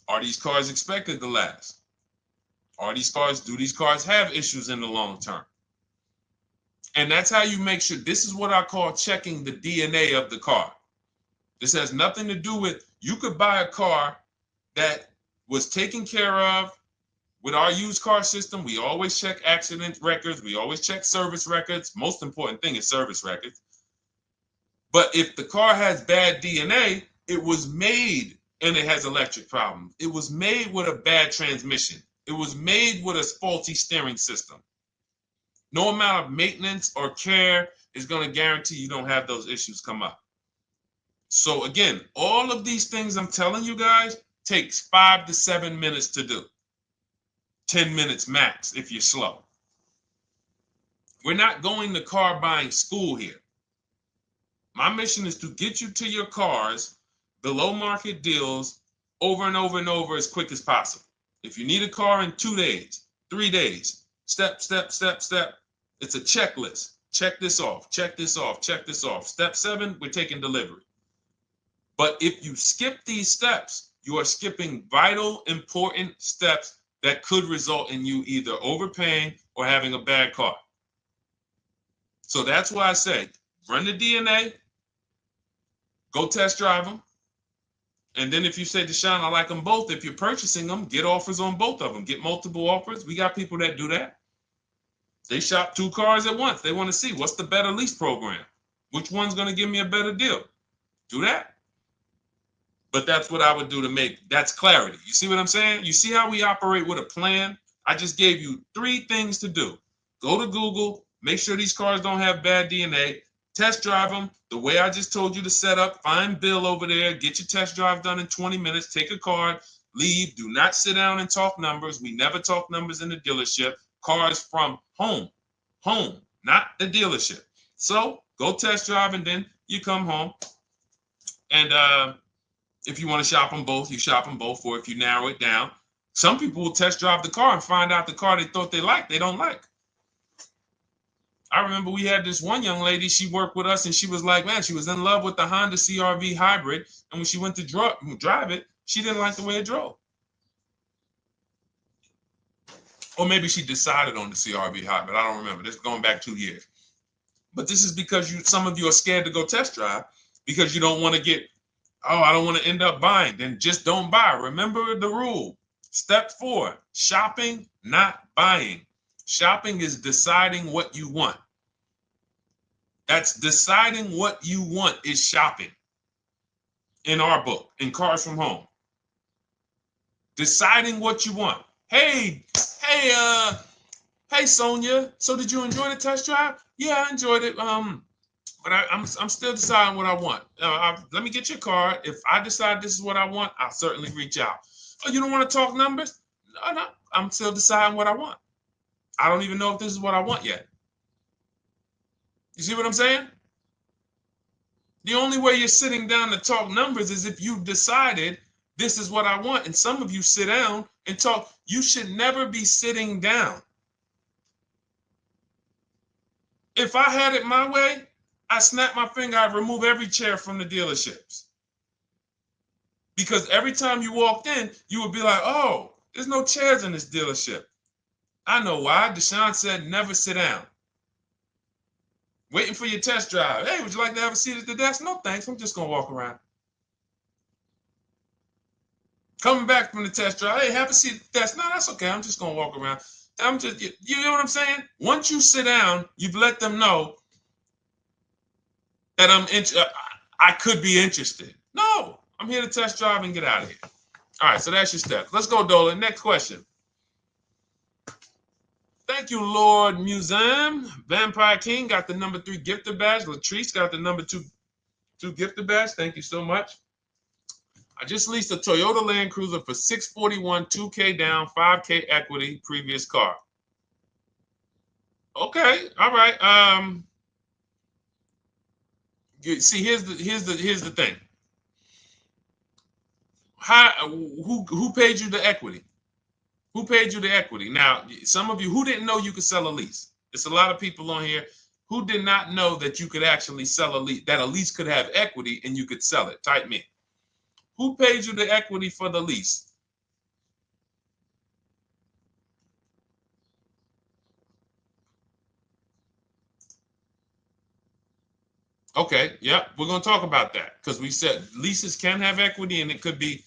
Are these cars expected to last? Do these cars have issues in the long term? And that's how you make sure. This is what I call checking the DNA of the car. This has nothing to do with, you could buy a car that was taken care of with our used car system. We always check accident records. We always check service records. Most important thing is service records. But if the car has bad DNA, it was made and it has electric problems. It was made with a bad transmission. It was made with a faulty steering system. No amount of maintenance or care is going to guarantee you don't have those issues come up. So again, all of these things I'm telling you guys takes 5 to 7 minutes to do. 10 minutes max if you're slow. We're not going to car buying school here. My mission is to get you to your cars below market deals over and over and over as quick as possible. If you need a car in 2 days, 3 days, step, step, step, step. It's a checklist. Check this off, check this off, check this off. Step 7, we're taking delivery. But if you skip these steps, you are skipping vital, important steps that could result in you either overpaying or having a bad car. So that's why I say, run the DNA, go test drive them. And then if you say, Deshone, I like them both, if you're purchasing them, get offers on both of them. Get multiple offers. We got people that do that. They shop 2 cars at once. They want to see what's the better lease program. Which one's going to give me a better deal? Do that. But that's what I would do to make, that's clarity. You see what I'm saying? You see how we operate with a plan? I just gave you 3 things to do. Go to Google, make sure these cars don't have bad DNA, test drive them the way I just told you to set up, find Bill over there, get your test drive done in 20 minutes, take a card, leave, do not sit down and talk numbers. We never talk numbers in the dealership. Cars from home, not the dealership. So go test drive and then you come home. And if you want to shop them both, you shop them both. Or if you narrow it down, some people will test drive the car and find out the car they thought they liked, they don't like. I remember we had this one young lady, she worked with us and she was like, man, she was in love with the Honda CR-V hybrid. And when she went to drive it, she didn't like the way it drove. Or maybe she decided on the CR-V hybrid. I don't remember. This is going back 2 years. But this is because some of you are scared to go test drive because you don't want to get, oh, I don't want to end up buying. Then just don't buy. Remember the rule. Step 4, shopping, not buying. Shopping is deciding what you want. That's deciding what you want is shopping. In our book, in Cars from Home. Deciding what you want. Hey, Sonia. So did you enjoy the test drive? Yeah, I enjoyed it. But I'm still deciding what I want. Let me get your card. If I decide this is what I want, I'll certainly reach out. Oh, you don't want to talk numbers? No, I'm still deciding what I want. I don't even know if this is what I want yet. You see what I'm saying? The only way you're sitting down to talk numbers is if you've decided this is what I want. And some of you sit down and talk. You should never be sitting down. If I had it my way, I snap my finger, I'd remove every chair from the dealerships. Because every time you walked in, you would be like, oh, there's no chairs in this dealership. I know why. Deshone said never sit down. Waiting for your test drive. Hey, would you like to have a seat at the desk? No, thanks. I'm just going to walk around. Coming back from the test drive. Hey, have a seat at the desk. No, that's okay. I'm just going to walk around. You know what I'm saying? Once you sit down, you've let them know that I could be interested. No, I'm here to test drive and get out of here. All right, so that's your steps. Let's go, Dolan. Next question. Thank you, Lord Museum. Vampire King got the number 3 gifter badge. Latrice got the number 2 gifter badge. Thank you so much. I just leased a Toyota Land Cruiser for $641, $2K down, $5K equity, previous car. Okay, all right. See, here's the thing. Who paid you the equity? Who paid you the equity? Now, some of you who didn't know you could sell a lease. There's a lot of people on here who did not know that you could actually sell a lease, that a lease could have equity and you could sell it. Type me. Who paid you the equity for the lease? Okay, yep, we're going to talk about that because we said leases can have equity and it could be,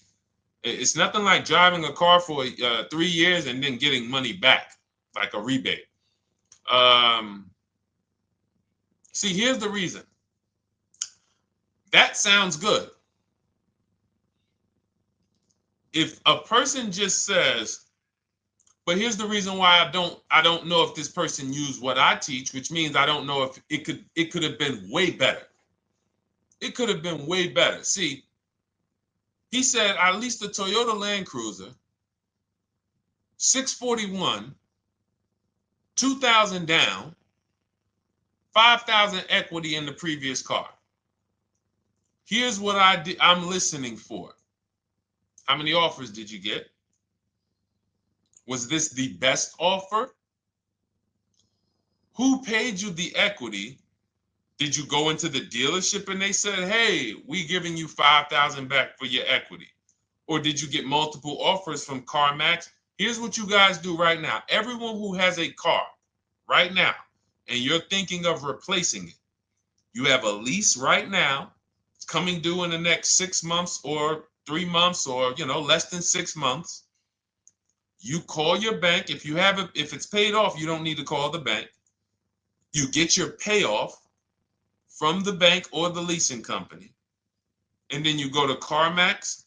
it's nothing like driving a car for 3 years and then getting money back, like a rebate. See, here's the reason. That sounds good. If a person just says, But here's the reason why I don't know if this person used what I teach, which means I don't know if it could have been way better. It could have been way better. See, he said I leased a Toyota Land Cruiser, 641, 2,000 down, 5,000 equity in the previous car. Here's what I'm listening for. How many offers did you get? Was this the best offer? Who paid you the equity? Did you go into the dealership and they said, hey, we giving you 5,000 back for your equity? Or did you get multiple offers from CarMax? Here's what you guys do right now. Everyone who has a car right now, and you're thinking of replacing it, you have a lease right now. It's coming due in the next 6 months or 3 months or, less than 6 months. You call your bank. If it's paid off, you don't need to call the bank. You get your payoff from the bank or the leasing company. And then you go to CarMax,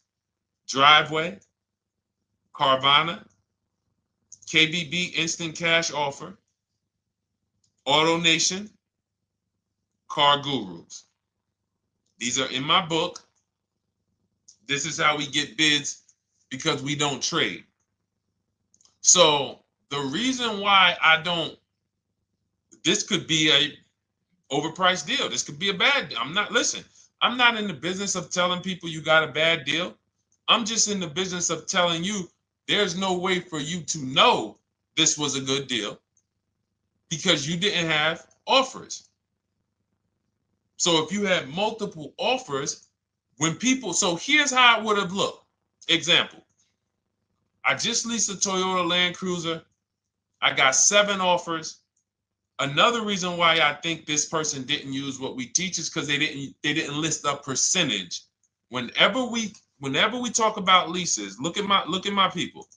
Driveway, Carvana, KBB Instant Cash Offer, AutoNation, Car Gurus. These are in my book. This is how we get bids because we don't trade. So the reason why this could be a overpriced deal. This could be a bad deal. I'm not in the business of telling people you got a bad deal. I'm just in the business of telling you there's no way for you to know this was a good deal because you didn't have offers. So if you had multiple offers, so here's how it would have looked. Example, I just leased a Toyota Land Cruiser. I got 7 offers. Another reason why I think this person didn't use what we teach is because they didn't list a percentage. Whenever we talk about leases, look at my people.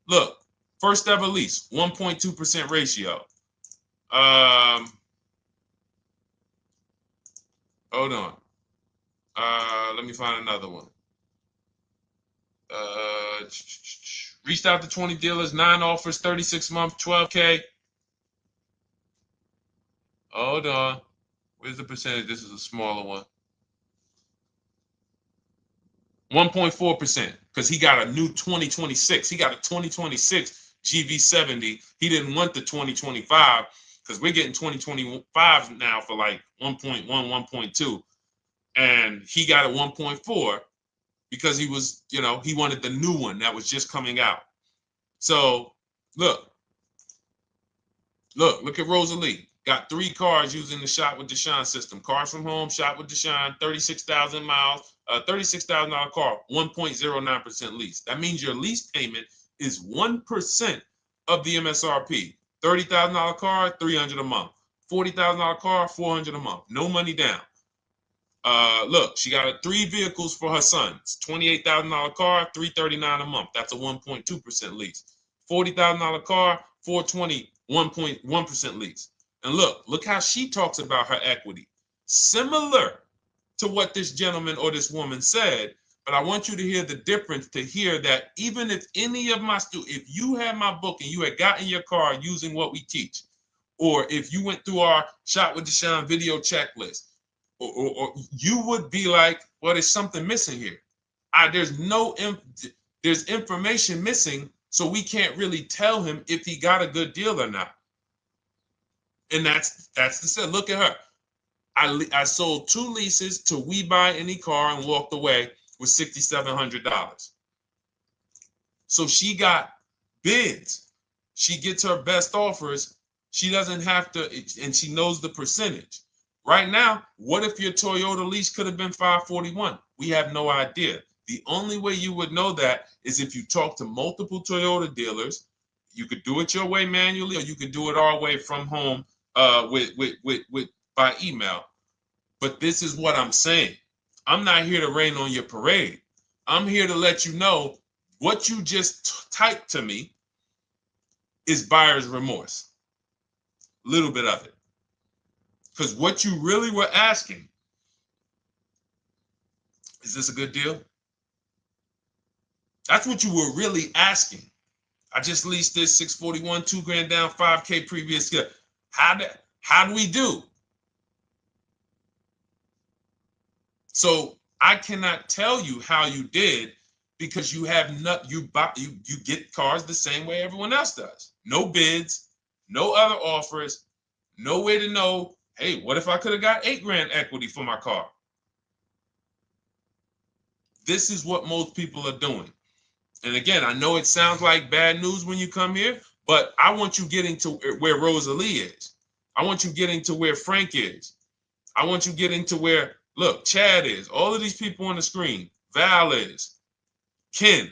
Look, first ever lease, 1.2% ratio. Hold on. Let me find another one. Reached out to 20 dealers, 9 offers, 36 months, 12K. Hold on. Where's the percentage? This is a smaller one. 1.4%, because he got a new 2026. He got a 2026 GV70. He didn't want the 2025 because we're getting 2025 now for like 1.1, 1.2. And he got a 1.4 because he was, he wanted the new one that was just coming out. So look at Rosalie. Got 3 cars using the Shop with Deshone system. Cars from home, Shop with Deshone, 36,000 miles, $36,000 car, 1.09% lease. That means your lease payment is 1% of the MSRP. $30,000 car, $300 a month. $40,000 car, $400 a month. No money down. Look, she got 3 vehicles for her sons. $28,000 car, $339 a month. That's a 1.2% lease. $40,000 car, $420, 1.1% lease. And look how she talks about her equity. Similar to what this gentleman or this woman said, but I want you to hear the difference, to hear that even if any of my students, if you had my book and you had gotten your car using what we teach, or if you went through our Shop with Deshone video checklist, or you would be like, well, there's something missing here. There's information missing, so we can't really tell him if he got a good deal or not. And that's the set. Look at her. I sold 2 leases to We Buy Any Car and walked away with $6,700. So she got bids. She gets her best offers. She doesn't have to, and she knows the percentage. Right now, what if your Toyota lease could have been $541? We have no idea. The only way you would know that is if you talk to multiple Toyota dealers. You could do it your way manually, or you could do it our way from home by email. But this is what I'm saying. I'm not here to rain on your parade. I'm here to let you know what you just typed to me is buyer's remorse. A little bit of it. Because what you really were asking, is this a good deal? That's what you were really asking. I just leased this 641, 2 grand down, 5K previous. How do we do? So I cannot tell you how you did because you have not you get cars the same way everyone else does. No bids, no other offers, no way to know, hey, what if I could have got 8 grand equity for my car? This is what most people are doing. And again, I know it sounds like bad news when you come here, but I want you getting to where Rosalie is. I want you getting to where Frank is. I want you getting to where, look, Chad is. All of these people on the screen. Val is. Ken.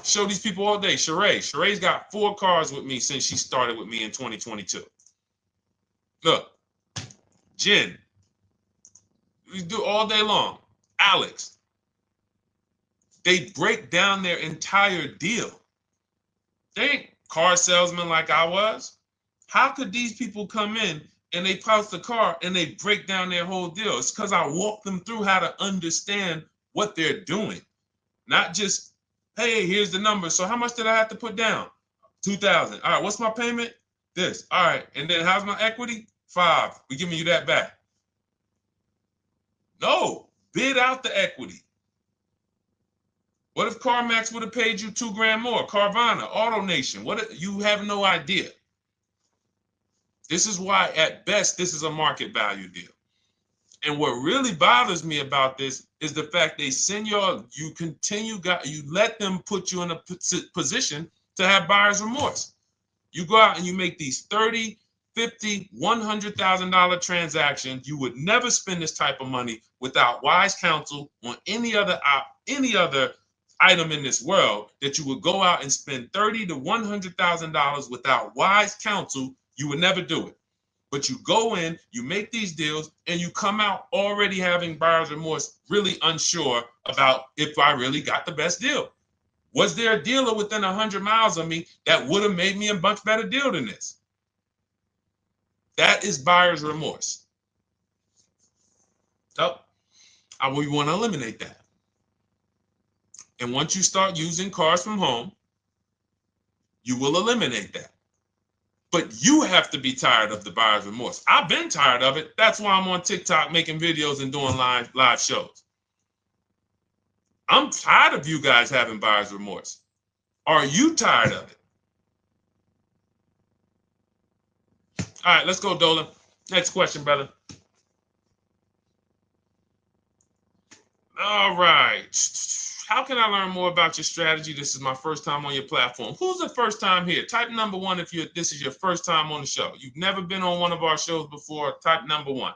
Show these people all day. Sheree. Sheree's got 4 cars with me since she started with me in 2022. Look. Jen. We do all day long. Alex. They break down their entire deal. They ain't car salesmen like I was. How could these people come in and they pounce the car and they break down their whole deal? It's because I walk them through how to understand what they're doing. Not just, hey, here's the number. So how much did I have to put down? 2,000. All right, what's my payment? This. All right, and then how's my equity? 5. We're giving you that back. No, bid out the equity. What if CarMax would have paid you 2 grand more? Carvana, AutoNation, you have no idea. This is why, at best, this is a market value deal. And what really bothers me about this is the fact they send you let them put you in a position to have buyer's remorse. You go out and you make these $30,000, $50,000, $100,000 transactions. You would never spend this type of money without wise counsel on any other item in this world. That you would go out and spend $30,000 to $100,000 without wise counsel. You would never do it. But you go in, you make these deals, and you come out already having buyer's remorse, really unsure about if I really got the best deal. Was there a dealer within 100 miles of me that would have made me a much better deal than this? That is buyer's remorse. So we want to eliminate that. And once you start using cars from home, you will eliminate that. But you have to be tired of the buyer's remorse. I've been tired of it. That's why I'm on TikTok making videos and doing live shows. I'm tired of you guys having buyer's remorse. Are you tired of it? All right, let's go, Dolan. Next question, brother. All right. How can I learn more about your strategy? This is my first time on your platform. Who's the first time here? Type number 1 if this is your first time on the show. You've never been on one of our shows before. Type number 1.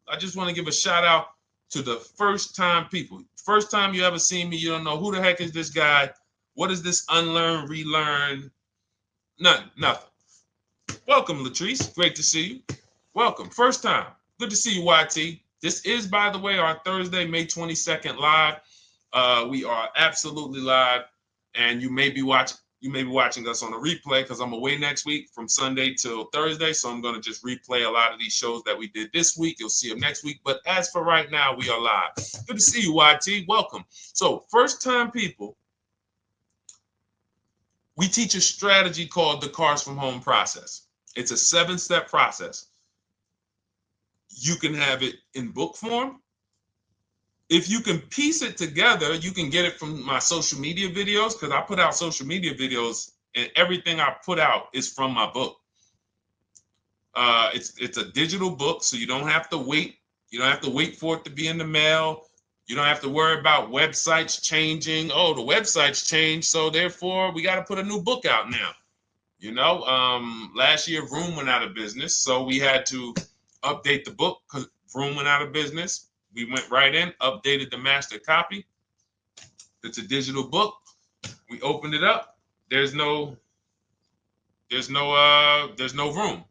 I just want to give a shout out to the first time people. First time you ever seen me, you don't know who the heck is this guy. What is this unlearn, relearn? Nothing. Welcome, Latrice. Great to see you. Welcome. First time. Good to see you, YT. This is, by the way, our Thursday, May 22nd live. We are absolutely live, and you may be watching us on a replay because I'm away next week from Sunday till Thursday, so I'm going to just replay a lot of these shows that we did this week. You'll see them next week, but as for right now, we are live. Good to see you, YT. Welcome. So, first time people, we teach a strategy called the Cars from Home process. It's a 7-step process. You can have it in book form. If you can piece it together, you can get it from my social media videos, because I put out social media videos and everything I put out is from my book. It's a digital book, so you don't have to wait. You don't have to wait for it to be in the mail. You don't have to worry about websites changing. Oh, the website's changed, so therefore we got to put a new book out now. You know, last year Vroom went out of business, so we had to update the book because Vroom went out of business. We went right in, updated the master copy. It's a digital book. We opened it up. There's no room.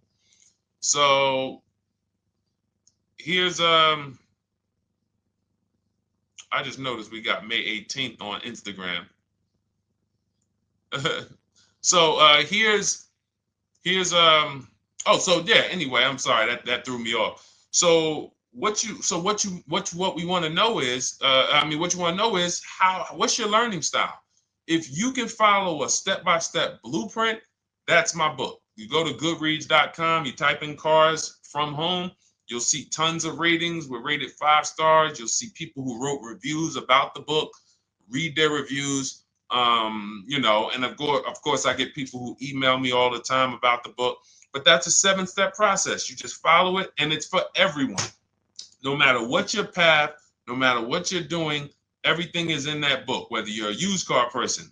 So here's I just noticed we got May 18th on Instagram. So here's anyway, I'm sorry that threw me off. So what we want to know is what's your learning style? If you can follow a step-by-step blueprint, that's my book. You go to goodreads.com, you type in cars from home, you'll see tons of ratings. We're rated 5 stars. You'll see people who wrote reviews about the book, read their reviews. And of course, I get people who email me all the time about the book. But that's a 7-step process. You just follow it, and it's for everyone. No matter what your path, no matter what you're doing, everything is in that book. Whether you're a used car person,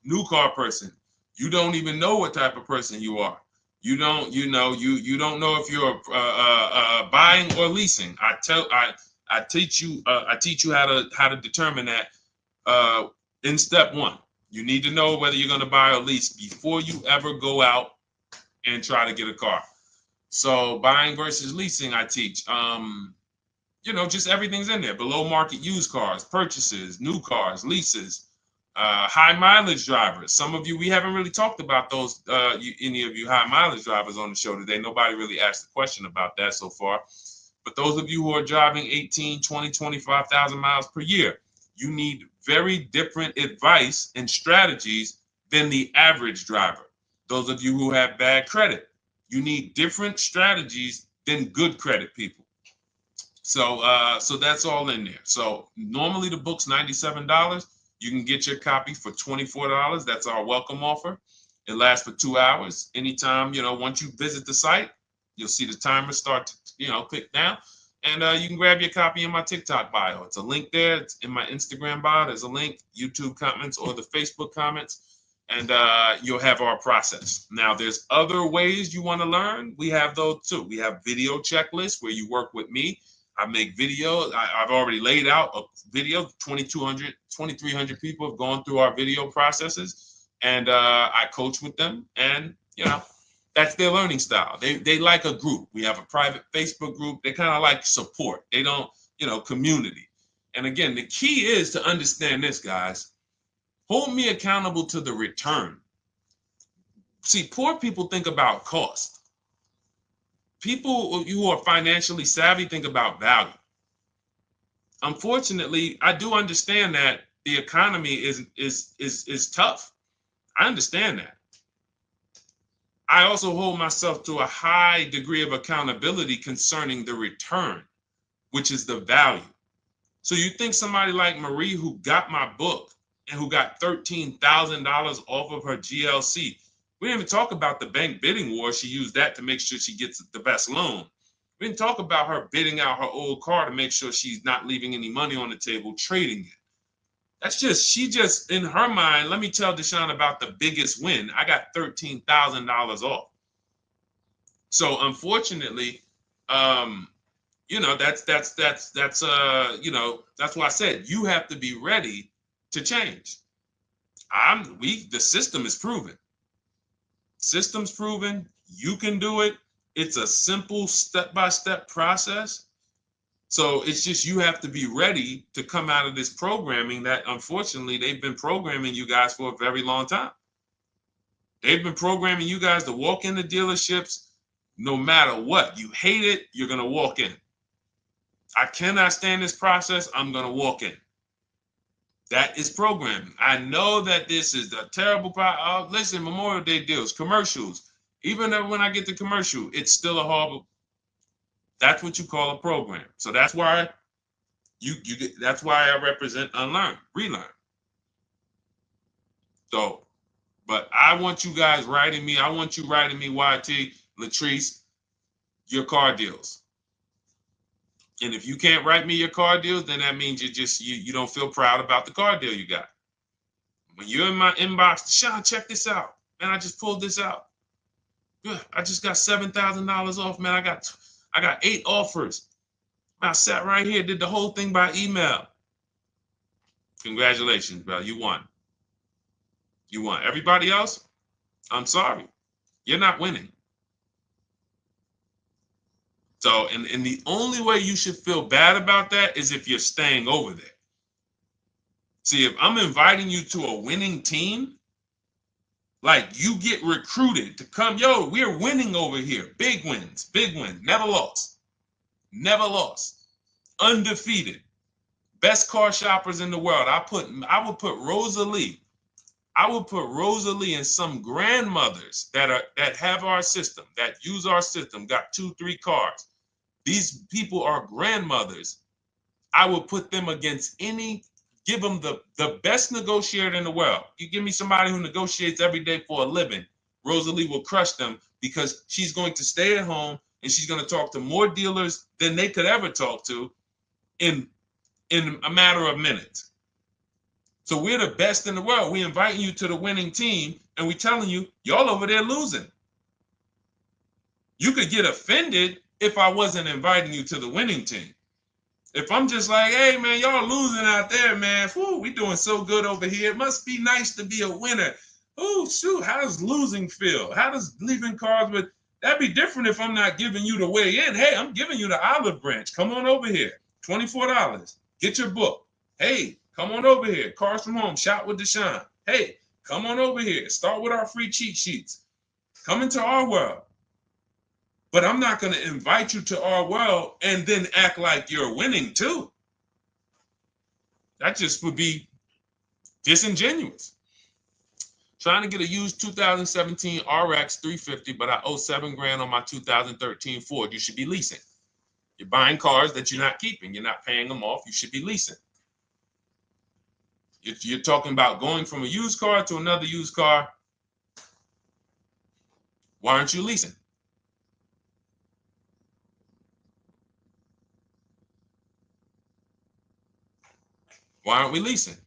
new car person, you don't even know what type of person you are. You don't know if you're buying or leasing. I teach you how to determine that in step 1. You need to know whether you're going to buy or lease before you ever go out and try to get a car. So buying versus leasing, I teach. Just everything's in there. Below market used cars, purchases, new cars, leases, high mileage drivers. Some of you, we haven't really talked about those, any of you high mileage drivers on the show today. Nobody really asked a question about that so far. But those of you who are driving 18, 20, 25,000 miles per year, you need very different advice and strategies than the average driver. Those of you who have bad credit, you need different strategies than good credit people. So that's all in there. So normally the book's $97. You can get your copy for $24. That's our welcome offer. It lasts for 2 hours. Anytime, once you visit the site, you'll see the timer start to, click down. And you can grab your copy in my TikTok bio. It's a link there. It's in my Instagram bio. There's a link, YouTube comments or the Facebook comments. And you'll have our process. Now, there's other ways you want to learn. We have those too. We have video checklists where you work with me. I make videos. I've already laid out a video. 2,300 people have gone through our video processes, and I coach with them. And that's their learning style. They like a group. We have a private Facebook group. They kind of like support. They don't, community. And again, the key is to understand this, guys. Hold me accountable to the return. See, poor people think about cost. People who are financially savvy think about value. Unfortunately, I do understand that the economy is tough. I understand that. I also hold myself to a high degree of accountability concerning the return, which is the value. So you think somebody like Marie, who got my book and who got $13,000 off of her GLC, we didn't even talk about the bank bidding war. She used that to make sure she gets the best loan. We didn't talk about her bidding out her old car to make sure she's not leaving any money on the table, trading it. That's she just, in her mind, let me tell Deshone about the biggest win. I got $13,000 off. So unfortunately, that's why I said you have to be ready to change. The system is proven. System's proven. You can do it. It's a simple step-by-step process. So it's just you have to be ready to come out of this programming that unfortunately they've been programming you guys for a very long time. They've been programming you guys to walk into dealerships no matter what. You hate it, you're going to walk in. I cannot stand this process, I'm going to walk in. That is programming. I know that this is the terrible part. Listen, Memorial Day deals, commercials. Even when I get the commercial, it's still a horrible. That's what you call a program. So that's why that's why I represent unlearn, relearn. So, but I want you guys writing me. I want you writing me, YT, Latrice, your car deals. And if you can't write me your car deals, then that means you don't feel proud about the car deal you got. When you're in my inbox, Deshone, check this out. Man, I just pulled this out. Good. I just got $7,000 off, man. I got 8 offers. I sat right here, did the whole thing by email. Congratulations, bro. You won. You won. Everybody else, I'm sorry. You're not winning. So, and the only way you should feel bad about that is if you're staying over there. See, if I'm inviting you to a winning team, like you get recruited to come, yo, we're winning over here. Big wins, never lost. Never lost. Undefeated. Best car shoppers in the world. I would put Rosalie I would put Rosalie and some grandmothers that have our system, that use our system, got 2-3 cars. These people are grandmothers. I would put them against give them the best negotiator in the world. You give me somebody who negotiates every day for a living, Rosalie will crush them because she's going to stay at home and she's going to talk to more dealers than they could ever talk to in a matter of minutes. So we're the best in the world. We inviting you to the winning team and we telling you, y'all over there losing. You could get offended if I wasn't inviting you to the winning team. If I'm just like, hey, man, y'all losing out there, man. Whew, we doing so good over here. It must be nice to be a winner. Oh, shoot, how does losing feel? How does leaving cars with... That'd be different if I'm not giving you the way in. Hey, I'm giving you the olive branch. Come on over here. $24. Get your book. Hey, come on over here. Cars from Home. Shop with Deshone. Hey, come on over here. Start with our free cheat sheets. Come into our world. But I'm not going to invite you to our world and then act like you're winning too. That just would be disingenuous. Trying to get a used 2017 RX 350, but I owe $7,000 on my 2013 Ford. You should be leasing. You're buying cars that you're not keeping. You're not paying them off. You should be leasing. You're talking about going from a used car to another used car. Why aren't you leasing? Why aren't we leasing?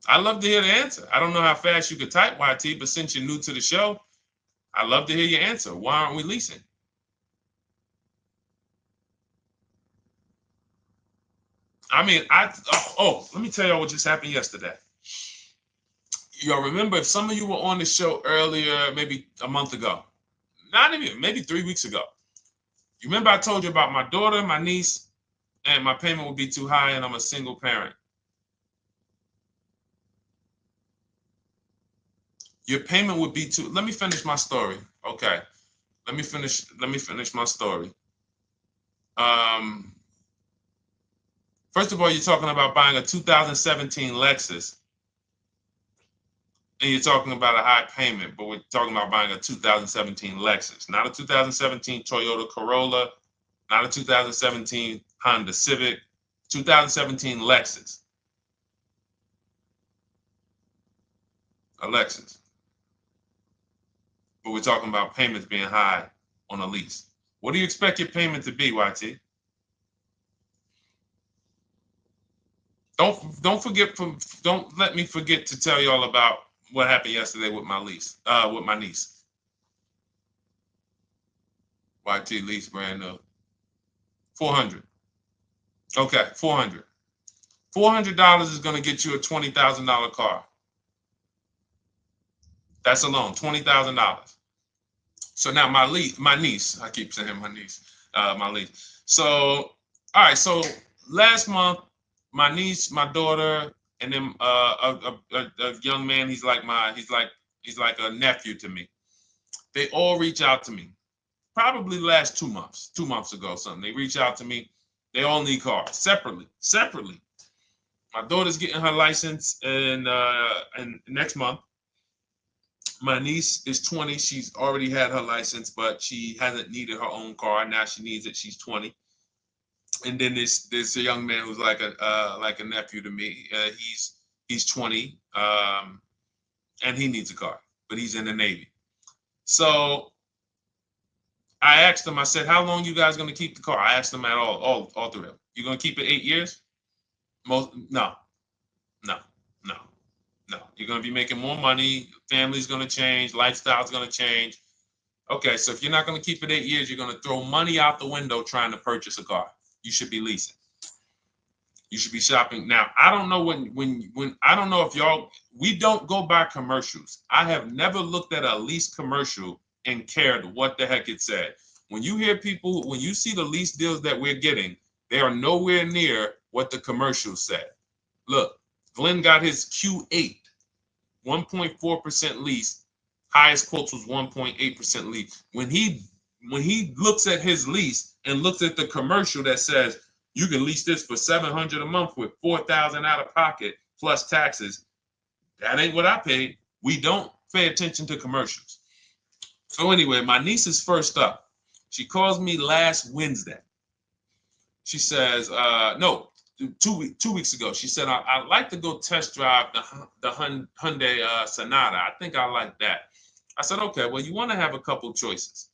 I'd love to hear the answer. I don't know how fast you could type, YT, but since you're new to the show, I'd love to hear your answer. Why aren't we leasing? I mean, let me tell y'all what just happened yesterday. Y'all remember, if some of you were on the show earlier, maybe a month ago, not even, maybe 3 weeks ago, you remember I told you about my daughter, my niece, and my payment would be too high and I'm a single parent. Your payment would be too... Let me finish my story. Okay. Let me finish my story. First of all, you're talking about buying a 2017 Lexus. And you're talking about a high payment, but we're talking about buying a 2017 Lexus, not a 2017 Toyota Corolla, not a 2017 Honda Civic, 2017 Lexus. A Lexus. But we're talking about payments being high on a lease. What do you expect your payment to be, YT? Don't let me forget to tell y'all about what happened yesterday with my niece. YT lease brand new. 400. Okay, 400. $400 is going to get you a $20,000 car. That's alone, $20,000. So now my niece, I keep saying my niece, my lease. So, all right, so last month, my niece, my daughter, and then a young man, he's like a nephew to me. They all reach out to me. Probably the last 2 months ago, something. They reach out to me. They all need cars separately. My daughter's getting her license in next month. My niece is 20. She's already had her license, but she hasn't needed her own car. Now she needs it. She's 20. And then there's a young man who's like a nephew to me. He's 20, and he needs a car, but he's in the Navy. So I asked him. I said, "How long you guys gonna keep the car?" I asked them at all three of them. You gonna keep it 8 years? No. You're gonna be making more money. Family's gonna change. Lifestyle's gonna change. Okay, so if you're not gonna keep it 8 years, you're gonna throw money out the window trying to purchase a car. You should be leasing. You should be shopping. Now, I don't know when I don't know if we don't go by commercials. I have never looked at a lease commercial and cared what the heck it said. When you see the lease deals that we're getting, they are nowhere near what the commercial said. Look, Glenn got his Q8, 1.4% lease. Highest quotes was 1.8% lease. When he when he looks at his lease and looks at the commercial that says you can lease this for $700 a month with $4,000 out of pocket plus taxes, that ain't what I paid. We don't pay attention to commercials. So anyway, my niece is first up. She calls me last Wednesday. She says, no, 2 weeks ago. She said, I'd like to go test drive the Hyundai Sonata. I think I like that. I said, okay, well, you want to have a couple choices.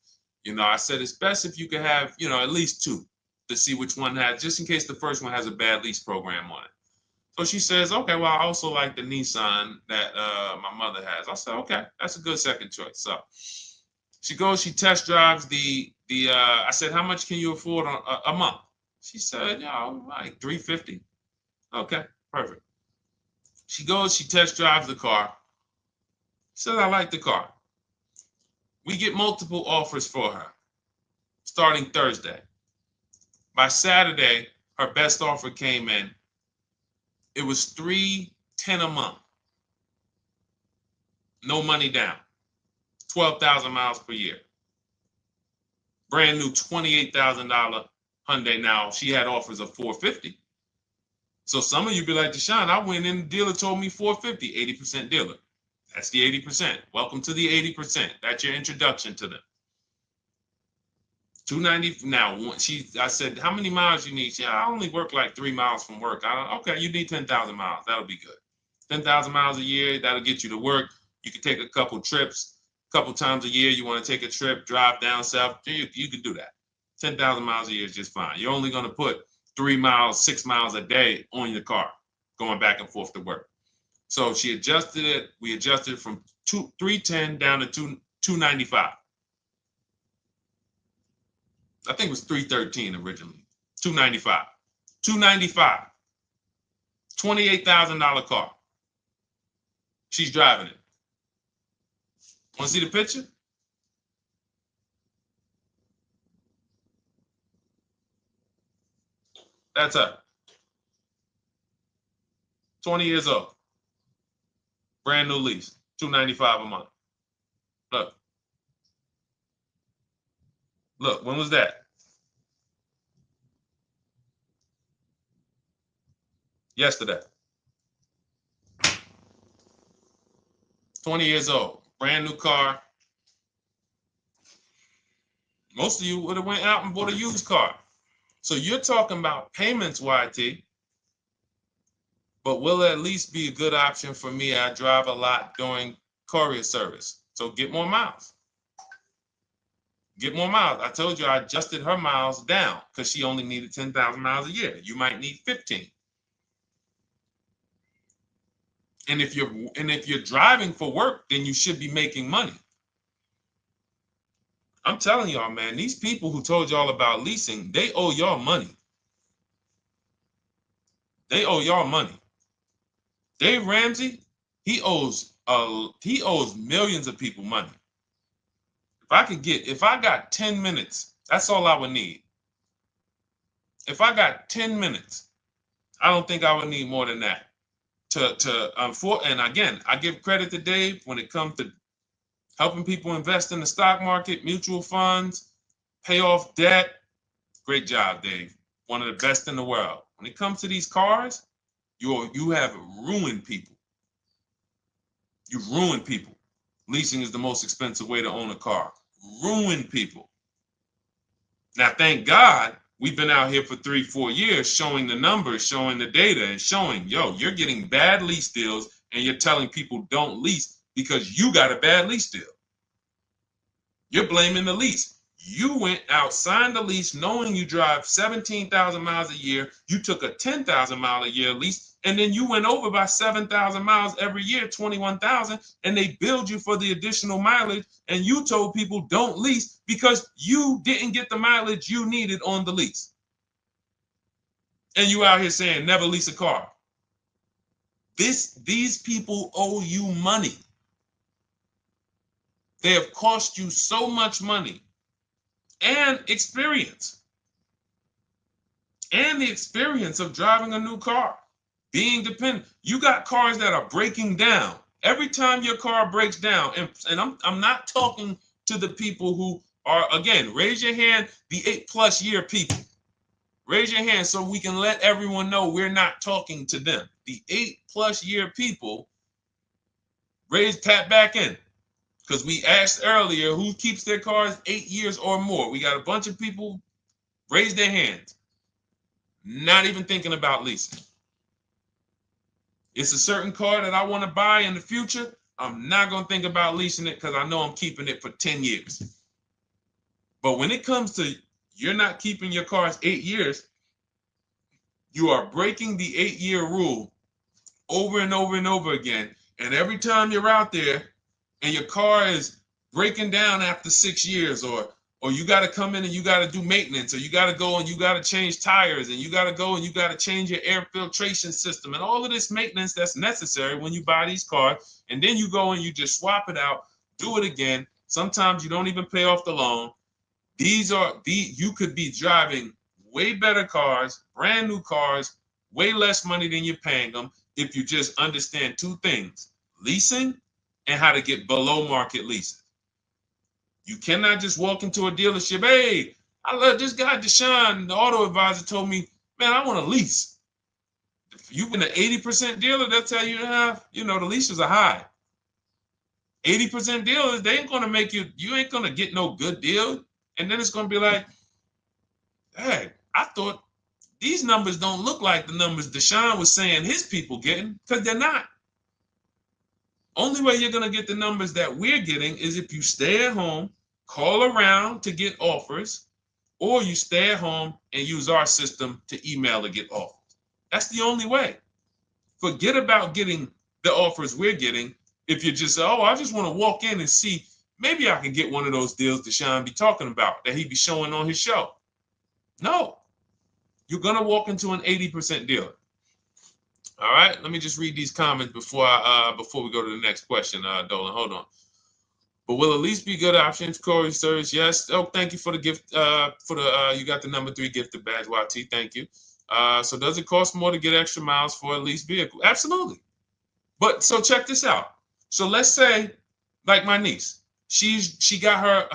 I said, it's best if you could have, at least two to see which one has, just in case the first one has a bad lease program on it. So she says, okay, well, I also like the Nissan that my mother has. I said, okay, that's a good second choice. So she goes, she test drives I said, how much can you afford a month? She said, like $350. Okay, perfect. She goes, she test drives the car. Says, I like the car. We get multiple offers for her starting Thursday. By Saturday, her best offer came in. It was $310 a month. No money down. 12,000 miles per year. Brand new $28,000 Hyundai. Now, she had offers of $450. So some of you be like, Deshone, I went in, the dealer told me $450, 80% dealer. That's the 80%. Welcome to the 80%. That's your introduction to them. $290. Now, I said, how many miles you need? I only work like 3 miles from work. Okay, you need 10,000 miles. That'll be good. 10,000 miles a year, that'll get you to work. You can take a couple trips, a couple times a year. You want to take a trip, drive down south. You can do that. 10,000 miles a year is just fine. You're only going to put 3 miles, 6 miles a day on your car, going back and forth to work. So she adjusted it. We adjusted it from 310 down to 295. I think it was 313 originally. 295. 295. $28,000 car. She's driving it. Want to see the picture? That's her. 20 years old. Brand new lease. $295 a month. Look. Look, when was that? Yesterday. 20 years old. Brand new car. Most of you would have went out and bought a used car. So you're talking about payments, YT. But will it at least be a good option for me? I drive a lot during courier service. So get more miles. Get more miles. I told you I adjusted her miles down because she only needed 10,000 miles a year. You might need 15. And if you're driving for work, then you should be making money. I'm telling y'all, man, these people who told y'all about leasing, they owe y'all money. They owe y'all money. Dave Ramsey, he owes millions of people money. If I got 10 minutes, that's all I would need. If I got 10 minutes, I don't think I would need more than that. And again, I give credit to Dave when it comes to helping people invest in the stock market, mutual funds, pay off debt. Great job, Dave. One of the best in the world. When it comes to these cars, you have ruined people. You've ruined people. Leasing is the most expensive way to own a car. Ruined people. Now, thank God, we've been out here for 3-4 years showing the numbers, showing the data, and showing, you're getting bad lease deals, and you're telling people don't lease because you got a bad lease deal. You're blaming the lease. You went out, signed the lease, knowing you drive 17,000 miles a year. You took a 10,000 mile a year lease, and then you went over by 7,000 miles every year, 21,000, and they billed you for the additional mileage, and you told people don't lease because you didn't get the mileage you needed on the lease. And you out here saying never lease a car. These people owe you money. They have cost you so much money and experience. And the experience of driving a new car, being dependent. You got cars that are breaking down. Every time your car breaks down, and I'm not talking to the people who Or again, raise your hand, the 8+ year people. Raise your hand so we can let everyone know we're not talking to them. The 8+ year people, tap back in. Because we asked earlier who keeps their cars 8 years or more. We got a bunch of people raise their hands. Not even thinking about leasing. It's a certain car that I want to buy in the future. I'm not going to think about leasing it because I know I'm keeping it for 10 years. But when it comes to you're not keeping your cars 8 years, you are breaking the 8-year rule over and over and over again. And every time you're out there and your car is breaking down after 6 years, or you got to come in and you got to do maintenance, or you got to go and you got to change tires, and you got to go and you got to change your air filtration system, and all of this maintenance that's necessary when you buy these cars, and then you go and you just swap it out, do it again. Sometimes you don't even pay off the loan. You could be driving way better cars, brand new cars, way less money than you're paying them if you just understand 2 things: leasing and how to get below market leases. You cannot just walk into a dealership. Hey, I love this guy, Deshone, the auto advisor, told me, man, I want a lease. If you've been an 80% dealer, they'll tell you, the leases are high. 80% dealers, they ain't going to make you ain't going to get no good deal. And then it's going to be like, hey, I thought these numbers don't look like the numbers Deshone was saying his people getting, because they're not. Only way you're going to get the numbers that we're getting is if you stay at home, call around to get offers, or you stay at home and use our system to email to get offers. That's the only way. Forget about getting the offers we're getting. If you just say, oh, I just want to walk in and see, maybe I can get one of those deals Deshone be talking about that he be showing on his show. No, you're going to walk into an 80% dealer. All right, let me just read these comments before we go to the next question, Dolan. Hold on. But will at least be good options, Corey Sturge? Yes. Oh, thank you for the gift. You got the number 3 gifted badge, YT. Thank you. So does it cost more to get extra miles for a leased vehicle? Absolutely. But so check this out. So let's say, like my niece, she got her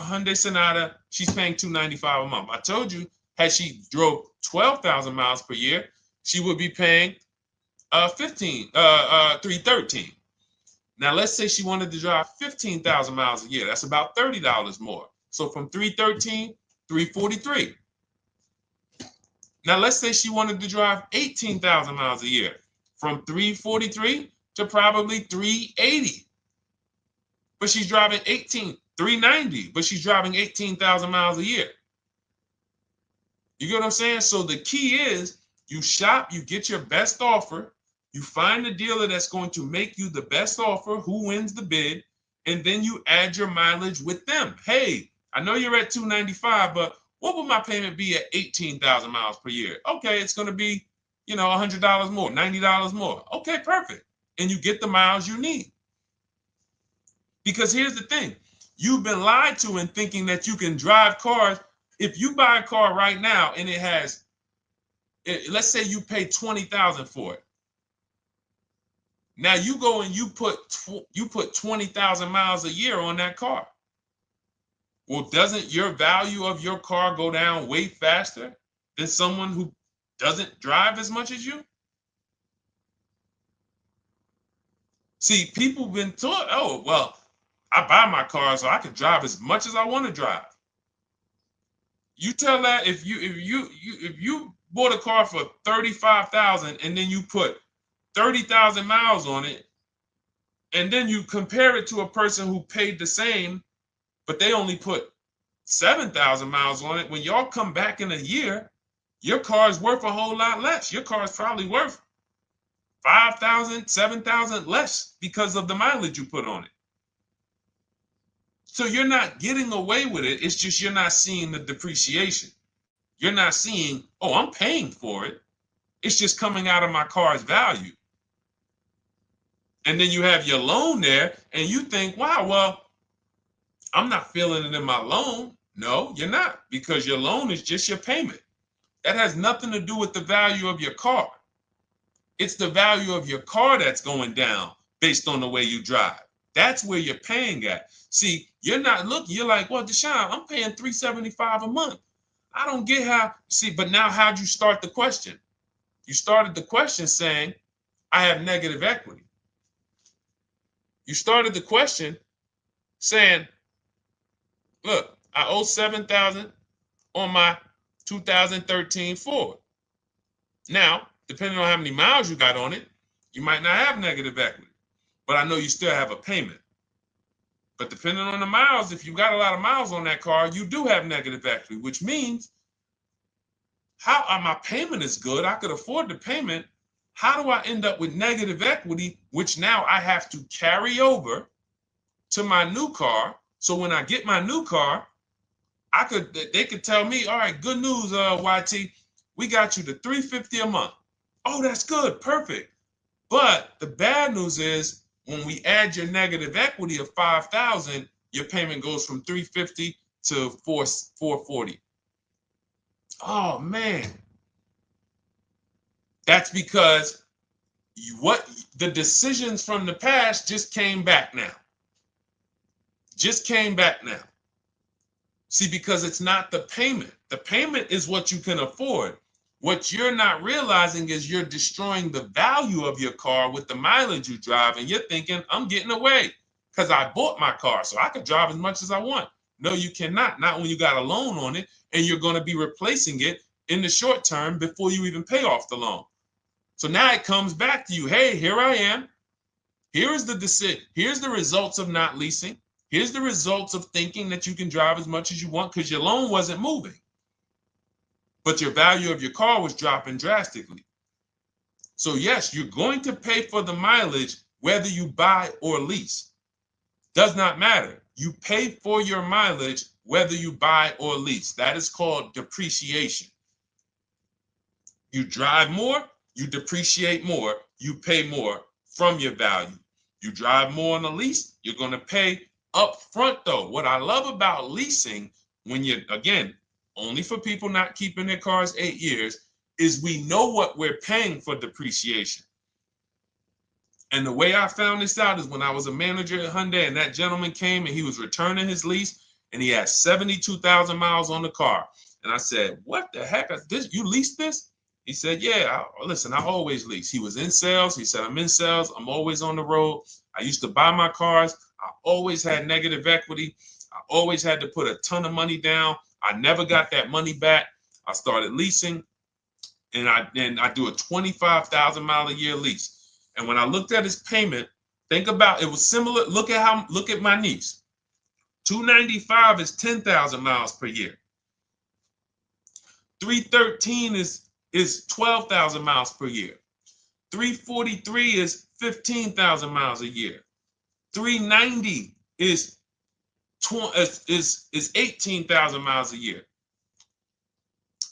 Hyundai Sonata. She's paying $295 a month. I told you, had she drove 12,000 miles per year, she would be paying $313. Now let's say she wanted to drive 15,000 miles a year. That's about $30 more. So from $313, $343. Now let's say she wanted to drive 18,000 miles a year. From $343 to probably $380. But she's driving $390, but she's driving 18,000 miles a year. You get what I'm saying? So the key is you shop, you get your best offer, you find the dealer that's going to make you the best offer, who wins the bid, and then you add your mileage with them. Hey, I know you're at $295, but what would my payment be at 18,000 miles per year? Okay, it's going to be, $100 more, $90 more. Okay, perfect. And you get the miles you need. Because here's the thing. You've been lied to in thinking that you can drive cars. If you buy a car right now and it has, let's say you pay $20,000 for it. Now you go and you put 20,000 miles a year on that car. Well, doesn't your value of your car go down way faster than someone who doesn't drive as much as you? See, people have been taught, oh, well, I buy my car so I can drive as much as I want to drive. You tell that if you bought a car for $35,000 and then you put 30,000 miles on it, and then you compare it to a person who paid the same, but they only put 7,000 miles on it. When y'all come back in a year, your car is worth a whole lot less. Your car is probably worth 5,000, 7,000 less because of the mileage you put on it. So you're not getting away with it. It's just you're not seeing the depreciation. You're not seeing, oh, I'm paying for it. It's just coming out of my car's value. And then you have your loan there and you think, wow, well, I'm not feeling it in my loan. No, you're not, because your loan is just your payment. That has nothing to do with the value of your car. It's the value of your car that's going down based on the way you drive. That's where you're paying at. See, you're not looking, you're like, well, Deshone, I'm paying $375 a month. I don't get how, see, but now how'd you start the question? You started the question saying, I have negative equity. You started the question saying, look, I owe $7,000 on my 2013 Ford. Now, depending on how many miles you got on it, you might not have negative equity, but I know you still have a payment. But depending on the miles, if you got a lot of miles on that car, you do have negative equity, which means my payment is good. I could afford the payment. How do I end up with negative equity, which now I have to carry over to my new car? So when I get my new car, they could tell me, all right, good news, YT, we got you to $350 a month. Oh, that's good, perfect. But the bad news is when we add your negative equity of $5,000, your payment goes from $350 to $440. Oh man, that's because the decisions from the past just came back now. Just came back now. See, because it's not the payment. The payment is what you can afford. What you're not realizing is you're destroying the value of your car with the mileage you drive, and you're thinking, I'm getting away because I bought my car so I could drive as much as I want. No, you cannot. Not when you got a loan on it, and you're going to be replacing it in the short term before you even pay off the loan. So now it comes back to you. Hey, here I am. Here is the decision. Here's the results of not leasing. Here's the results of thinking that you can drive as much as you want because your loan wasn't moving. But your value of your car was dropping drastically. So yes, you're going to pay for the mileage whether you buy or lease. Does not matter. You pay for your mileage whether you buy or lease. That is called depreciation. You drive more, you depreciate more, you pay more from your value. You drive more on a lease, you're going to pay up front though. What I love about leasing, when you're, again, only for people not keeping their cars 8 years, is we know what we're paying for depreciation. And the way I found this out is when I was a manager at Hyundai and that gentleman came and he was returning his lease and he had 72,000 miles on the car. And I said, what the heck is this? You leased this? He said, yeah, listen, I always lease. He was in sales. He said, I'm in sales. I'm always on the road. I used to buy my cars. I always had negative equity. I always had to put a ton of money down. I never got that money back. I started leasing, and I do a 25,000 mile a year lease. And when I looked at his payment, think about it was similar. Look at my niece. 295 is 10,000 miles per year. 313 is 12,000 miles per year. 343 is 15,000 miles a year. 390 is 18,000 miles a year.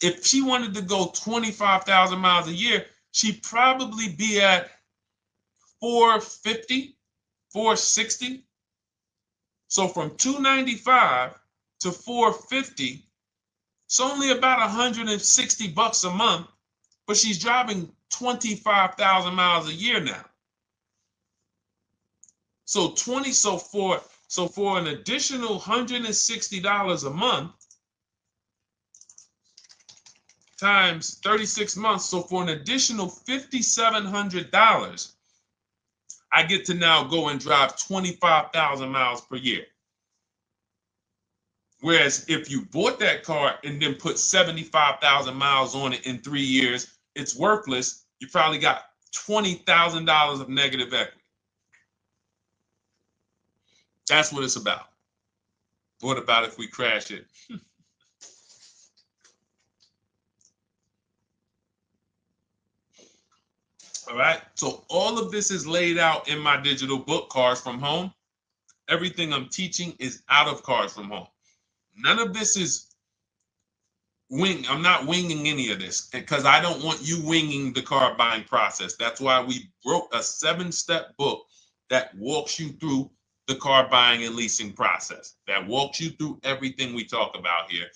If she wanted to go 25,000 miles a year, she'd probably be at 450, 460. So from 295 to 450, it's only about 160 bucks a month, but she's driving 25,000 miles a year now. So for an additional $160 a month times 36 months, so for an additional $5,700, I get to now go and drive 25,000 miles per year. Whereas if you bought that car and then put 75,000 miles on it in 3 years, it's worthless. You probably got $20,000 of negative equity. That's what it's about. What about if we crash it? All right. So all of this is laid out in my digital book, Cars from Home. Everything I'm teaching is out of Cars from Home. None of this is I'm not winging any of this because I don't want you winging the car buying process. That's why we wrote a 7-step book that walks you through the car buying and leasing process, that walks you through everything we talk about here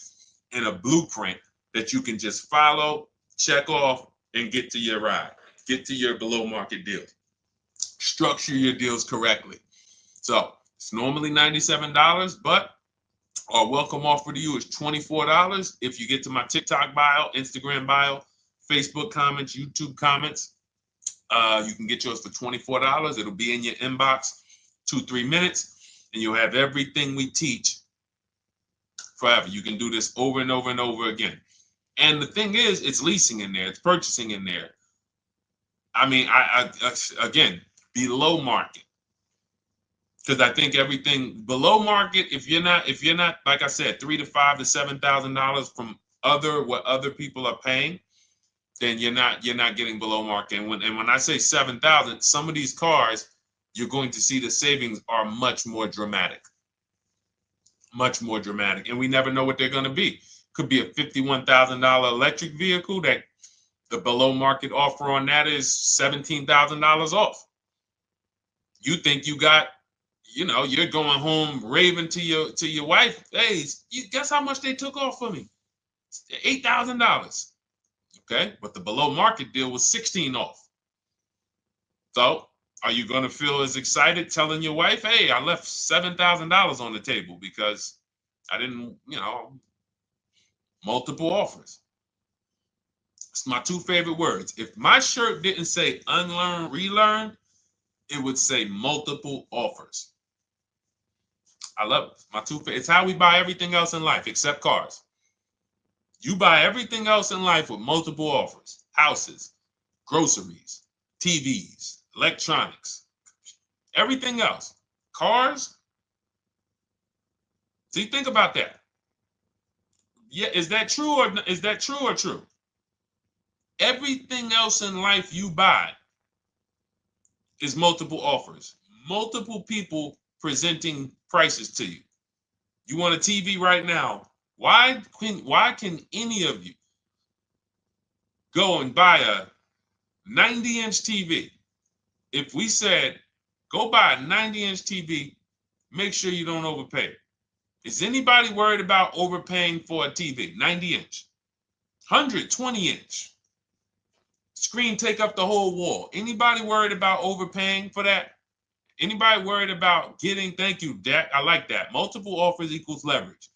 in a blueprint that you can just follow, check off, and get to your ride, get to your below market deal. Structure your deals correctly. So it's normally $97, but our welcome offer to you is $24 if you get to my TikTok bio, Instagram bio, Facebook comments, YouTube comments. You can get yours for $24. It'll be in your inbox 2-3 minutes, and you'll have everything we teach forever. You can do this over and over and over again. And the thing is, it's leasing in there, it's purchasing in there. I mean, I again, below market. Because I think everything below market, if you're not, like I said, $3,000 to $5,000 to $7,000 from what other people are paying, then you're not getting below market. And when I say 7,000, some of these cars, you're going to see the savings are much more dramatic. Much more dramatic. And we never know what they're going to be. Could be a $51,000 electric vehicle that the below market offer on that is $17,000 off. You think you got, you're going home raving to your wife. Hey, you guess how much they took off for me? $8,000. Okay, but the below market deal was 16 off. So are you going to feel as excited telling your wife, hey, I left $7,000 on the table because I didn't, multiple offers. It's my two favorite words. If my shirt didn't say unlearn, relearn, it would say multiple offers. I love it. My two favorite. It's how we buy everything else in life except cars. You buy everything else in life with multiple offers. Houses, groceries, TVs, electronics, everything else. Cars. See, think about that. Yeah, is that true or true? Everything else in life you buy is multiple offers. Multiple people presenting prices to you. You want a TV right now. Why can any of you go and buy a 90-inch TV? If we said, go buy a 90-inch TV, make sure you don't overpay. Is anybody worried about overpaying for a TV? 90-inch, 120-inch. Screen take up the whole wall. Anybody worried about overpaying for that? Anybody worried about getting, thank you, Dak, I like that. Multiple offers equals leverage.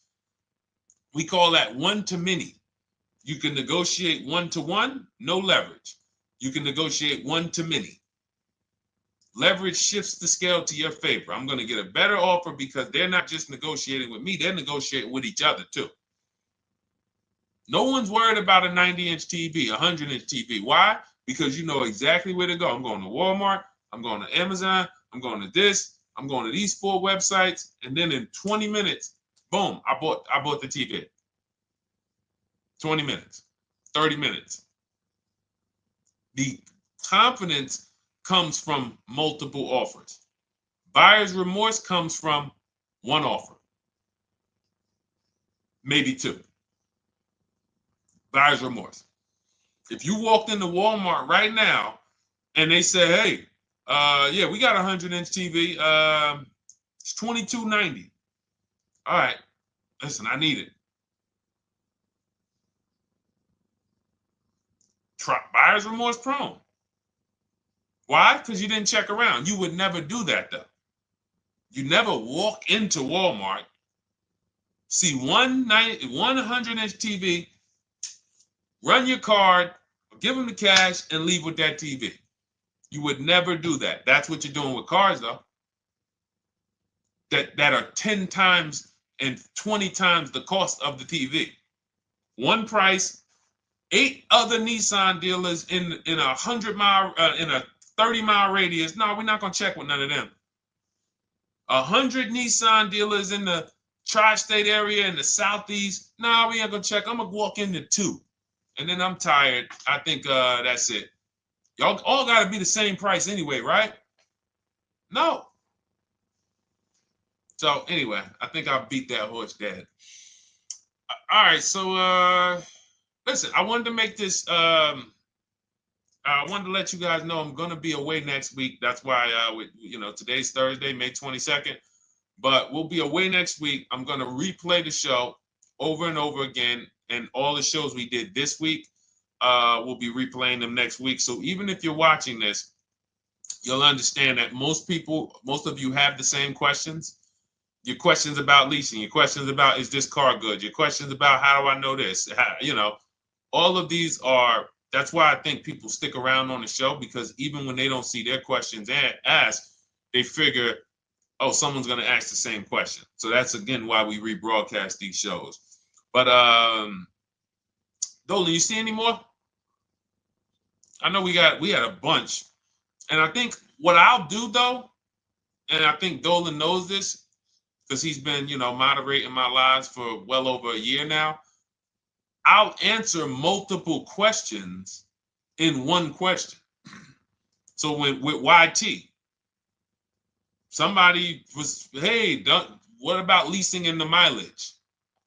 We call that one-to-many. You can negotiate one-to-one, no leverage. You can negotiate one-to-many. Leverage shifts the scale to your favor. I'm going to get a better offer because they're not just negotiating with me, they're negotiating with each other too. No one's worried about a 90-inch TV, a 100-inch TV. Why? Because you know exactly where to go. I'm going to Walmart, I'm going to Amazon, I'm going to this, I'm going to these 4 websites, and then in 20 minutes, boom, I bought the TV. 20 minutes, 30 minutes. The confidence comes from multiple offers. Buyer's remorse comes from one offer, maybe 2. Buyer's remorse. If you walked into Walmart right now and they say, hey, yeah, we got a 100-inch TV. It's $22.90. All right, listen, I need it. Buyer's remorse prone. Why? Because you didn't check around. You would never do that, though. You never walk into Walmart, see one 100-inch TV, run your card, give them the cash, and leave with that TV. You would never do that. That's what you're doing with cars, though. That are 10 times and 20 times the cost of the TV. One price, 8 other Nissan dealers in a 100-mile, in a 30-mile radius. No, we're not gonna check with none of them. 100 Nissan dealers in the tri-state area in the southeast. No, we ain't gonna check. I'm gonna walk into 2, and then I'm tired. I think that's it. Y'all all gotta be the same price anyway, right? No. So anyway, I think I beat that horse dead. All right, so listen, I wanted to make this. I wanted to let you guys know I'm gonna be away next week. That's why, today's Thursday, May 22nd, but we'll be away next week. I'm gonna replay the show over and over again, and all the shows we did this week, we'll be replaying them next week. So even if you're watching this, you'll understand that most of you have the same questions. Your questions about leasing, your questions about, is this car good? Your questions about, how do I know this? All of these are, that's why I think people stick around on the show, because even when they don't see their questions asked, they figure, oh, someone's going to ask the same question. So that's, again, why we rebroadcast these shows. But Dolan, you see any more? I know we had a bunch. And I think what I'll do, though, and I think Dolan knows this because he's been, moderating my lives for well over a year now, I'll answer multiple questions in one question. So with YT, somebody was, hey, what about leasing in the mileage?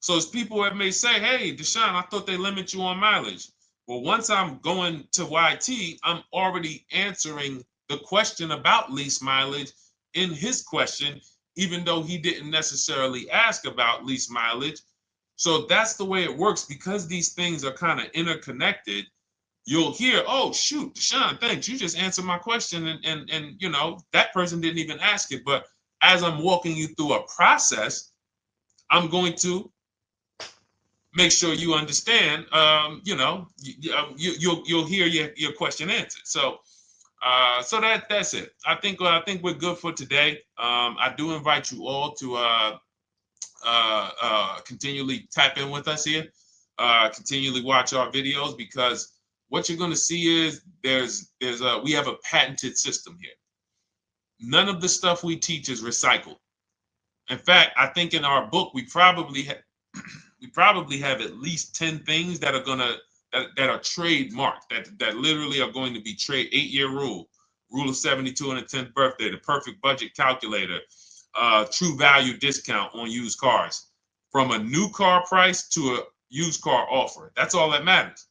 So as people that may say, hey, Deshone, I thought they limit you on mileage. Well, once I'm going to YT, I'm already answering the question about lease mileage in his question, even though he didn't necessarily ask about lease mileage. So that's the way it works. Because these things are kind of interconnected, you'll hear, oh, shoot, Deshone, thanks. You just answered my question. And that person didn't even ask it. But as I'm walking you through a process, I'm going to make sure you understand, you'll hear your question answered. So that's it. I think we're good for today. I do invite you all to continually tap in with us here, continually watch our videos, because what you're going to see is we have a patented system here. None of the stuff we teach is recycled. In fact, I think in our book we probably have at least 10 things that are that are trademarked, that literally are going to be 8-year rule of 72 and a 10th birthday, the perfect budget calculator, true value discount on used cars, from a new car price to a used car offer. That's all that matters.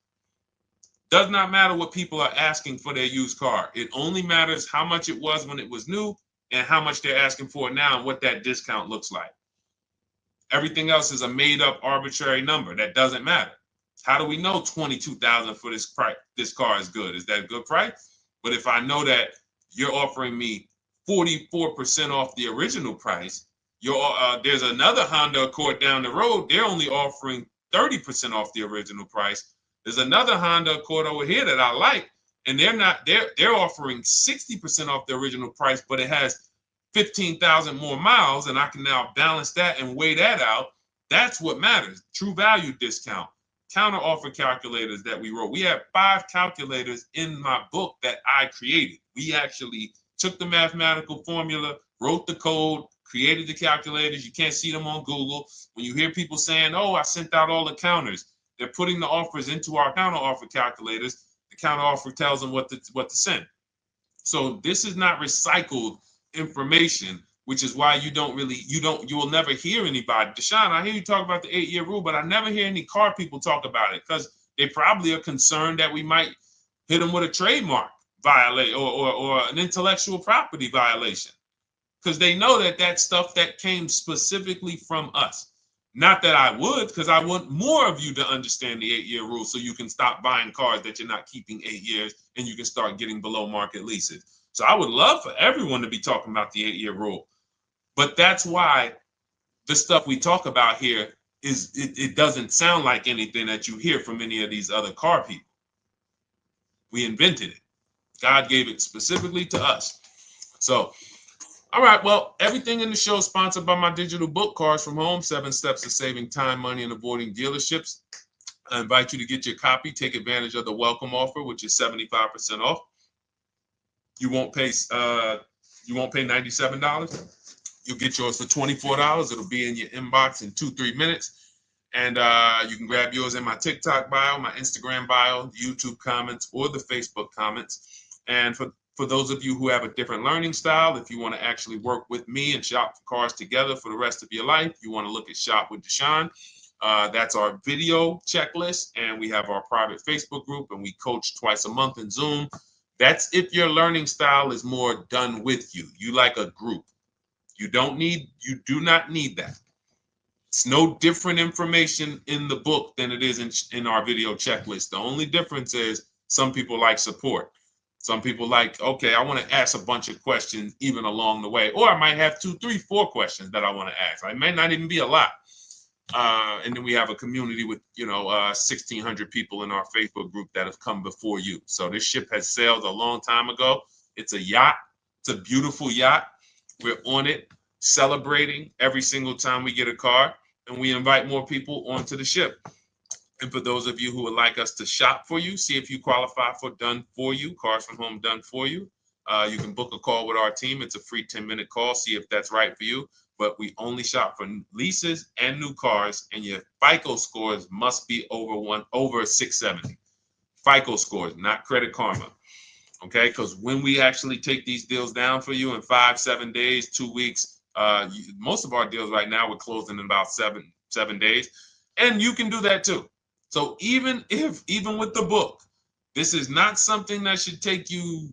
Does not matter what people are asking for their used car. It only matters how much it was when it was new and how much they're asking for it now and what that discount looks like. Everything else is a made-up arbitrary number that doesn't matter. How do we know $22,000 for this price? This car is good. Is that a good price? But if I know that you're offering me 44% off the original price, there's another Honda Accord down the road. They're only offering 30% off the original price. There's another Honda Accord over here that I like, and they're offering 60% off the original price, but it has 15,000 more miles, and I can now balance that and weigh that out. That's what matters. True value discount, counter offer calculators that we wrote. We have 5 calculators in my book that I created. We actually took the mathematical formula, wrote the code, created the calculators. You can't see them on Google. When you hear people saying, oh, I sent out all the counters, they're putting the offers into our counter offer calculators. The counter offer tells them what to send. So this is not recycled information, which is why you will never hear anybody. Deshone, I hear you talk about the 8-year rule, but I never hear any car people talk about it, because they probably are concerned that we might hit them with a trademark violation or an intellectual property violation, because they know that that's stuff that came specifically from us. Not that I would, because I want more of you to understand the 8-year rule, so you can stop buying cars that you're not keeping 8 years and you can start getting below market leases. So I would love for everyone to be talking about the 8-year rule. But that's why the stuff we talk about here it doesn't sound like anything that you hear from any of these other car people. We invented it. God gave it specifically to us. So, all right, well, everything in the show is sponsored by my digital book, Cars from Home, 7 Steps to Saving Time, Money, and Avoiding Dealerships. I invite you to get your copy. Take advantage of the welcome offer, which is 75% off. You won't pay $97. You'll get yours for $24. It'll be in your inbox in 2-3 minutes. And you can grab yours in my TikTok bio, my Instagram bio, the YouTube comments, or the Facebook comments. And for those of you who have a different learning style, if you want to actually work with me and shop for cars together for the rest of your life, you want to look at Shop with Deshone. That's our video checklist. And we have our private Facebook group, and we coach twice a month in Zoom. That's if your learning style is more done with you. You like a group. You do not need that. It's no different information in the book than it is in our video checklist. The only difference is some people like support. Some people like, okay, I want to ask a bunch of questions even along the way, or I might have 2, 3, 4 questions that I want to ask. It may not even be a lot. And then we have a community with 1,600 people in our Facebook group that have come before you. So this ship has sailed a long time ago. It's a yacht. It's a beautiful yacht. We're on it, celebrating every single time we get a car, and we invite more people onto the ship. And for those of you who would like us to shop for you, see if you qualify for done for you, cars from home done for you. You can book a call with our team. It's a free 10-minute call. See if that's right for you. But we only shop for leases and new cars, and your FICO scores must be over 670. FICO scores, not Credit Karma. Okay, because when we actually take these deals down for you in 5, 7 days, 2 weeks, most of our deals right now we're closing in about seven days, and you can do that too. So even with the book, this is not something that should take you.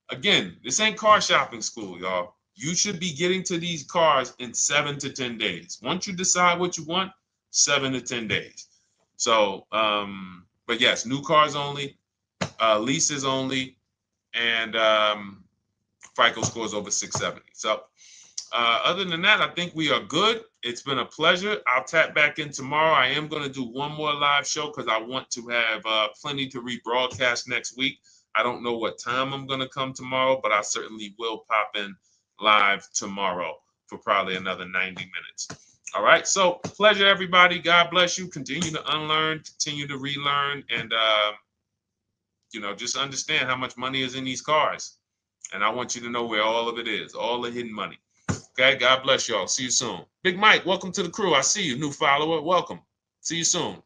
Again, this ain't car shopping school, y'all. You should be getting to these cars in 7 to 10 days. Once you decide what you want, 7 to 10 days. So, but yes, new cars only, leases only, and FICO scores over 670. So other than that, I think we are good. It's been a pleasure. I'll tap back in tomorrow. I am going to do one more live show because I want to have plenty to rebroadcast next week. I don't know what time I'm going to come tomorrow, but I certainly will pop in live tomorrow for probably another 90 minutes. All right. So pleasure, everybody. God bless you. Continue to unlearn, continue to relearn, and just understand how much money is in these cars. And I want you to know where all of it is, all the hidden money. Okay, God bless y'all. See you soon. Big Mike, welcome to the crew. I see you, new follower. Welcome. See you soon.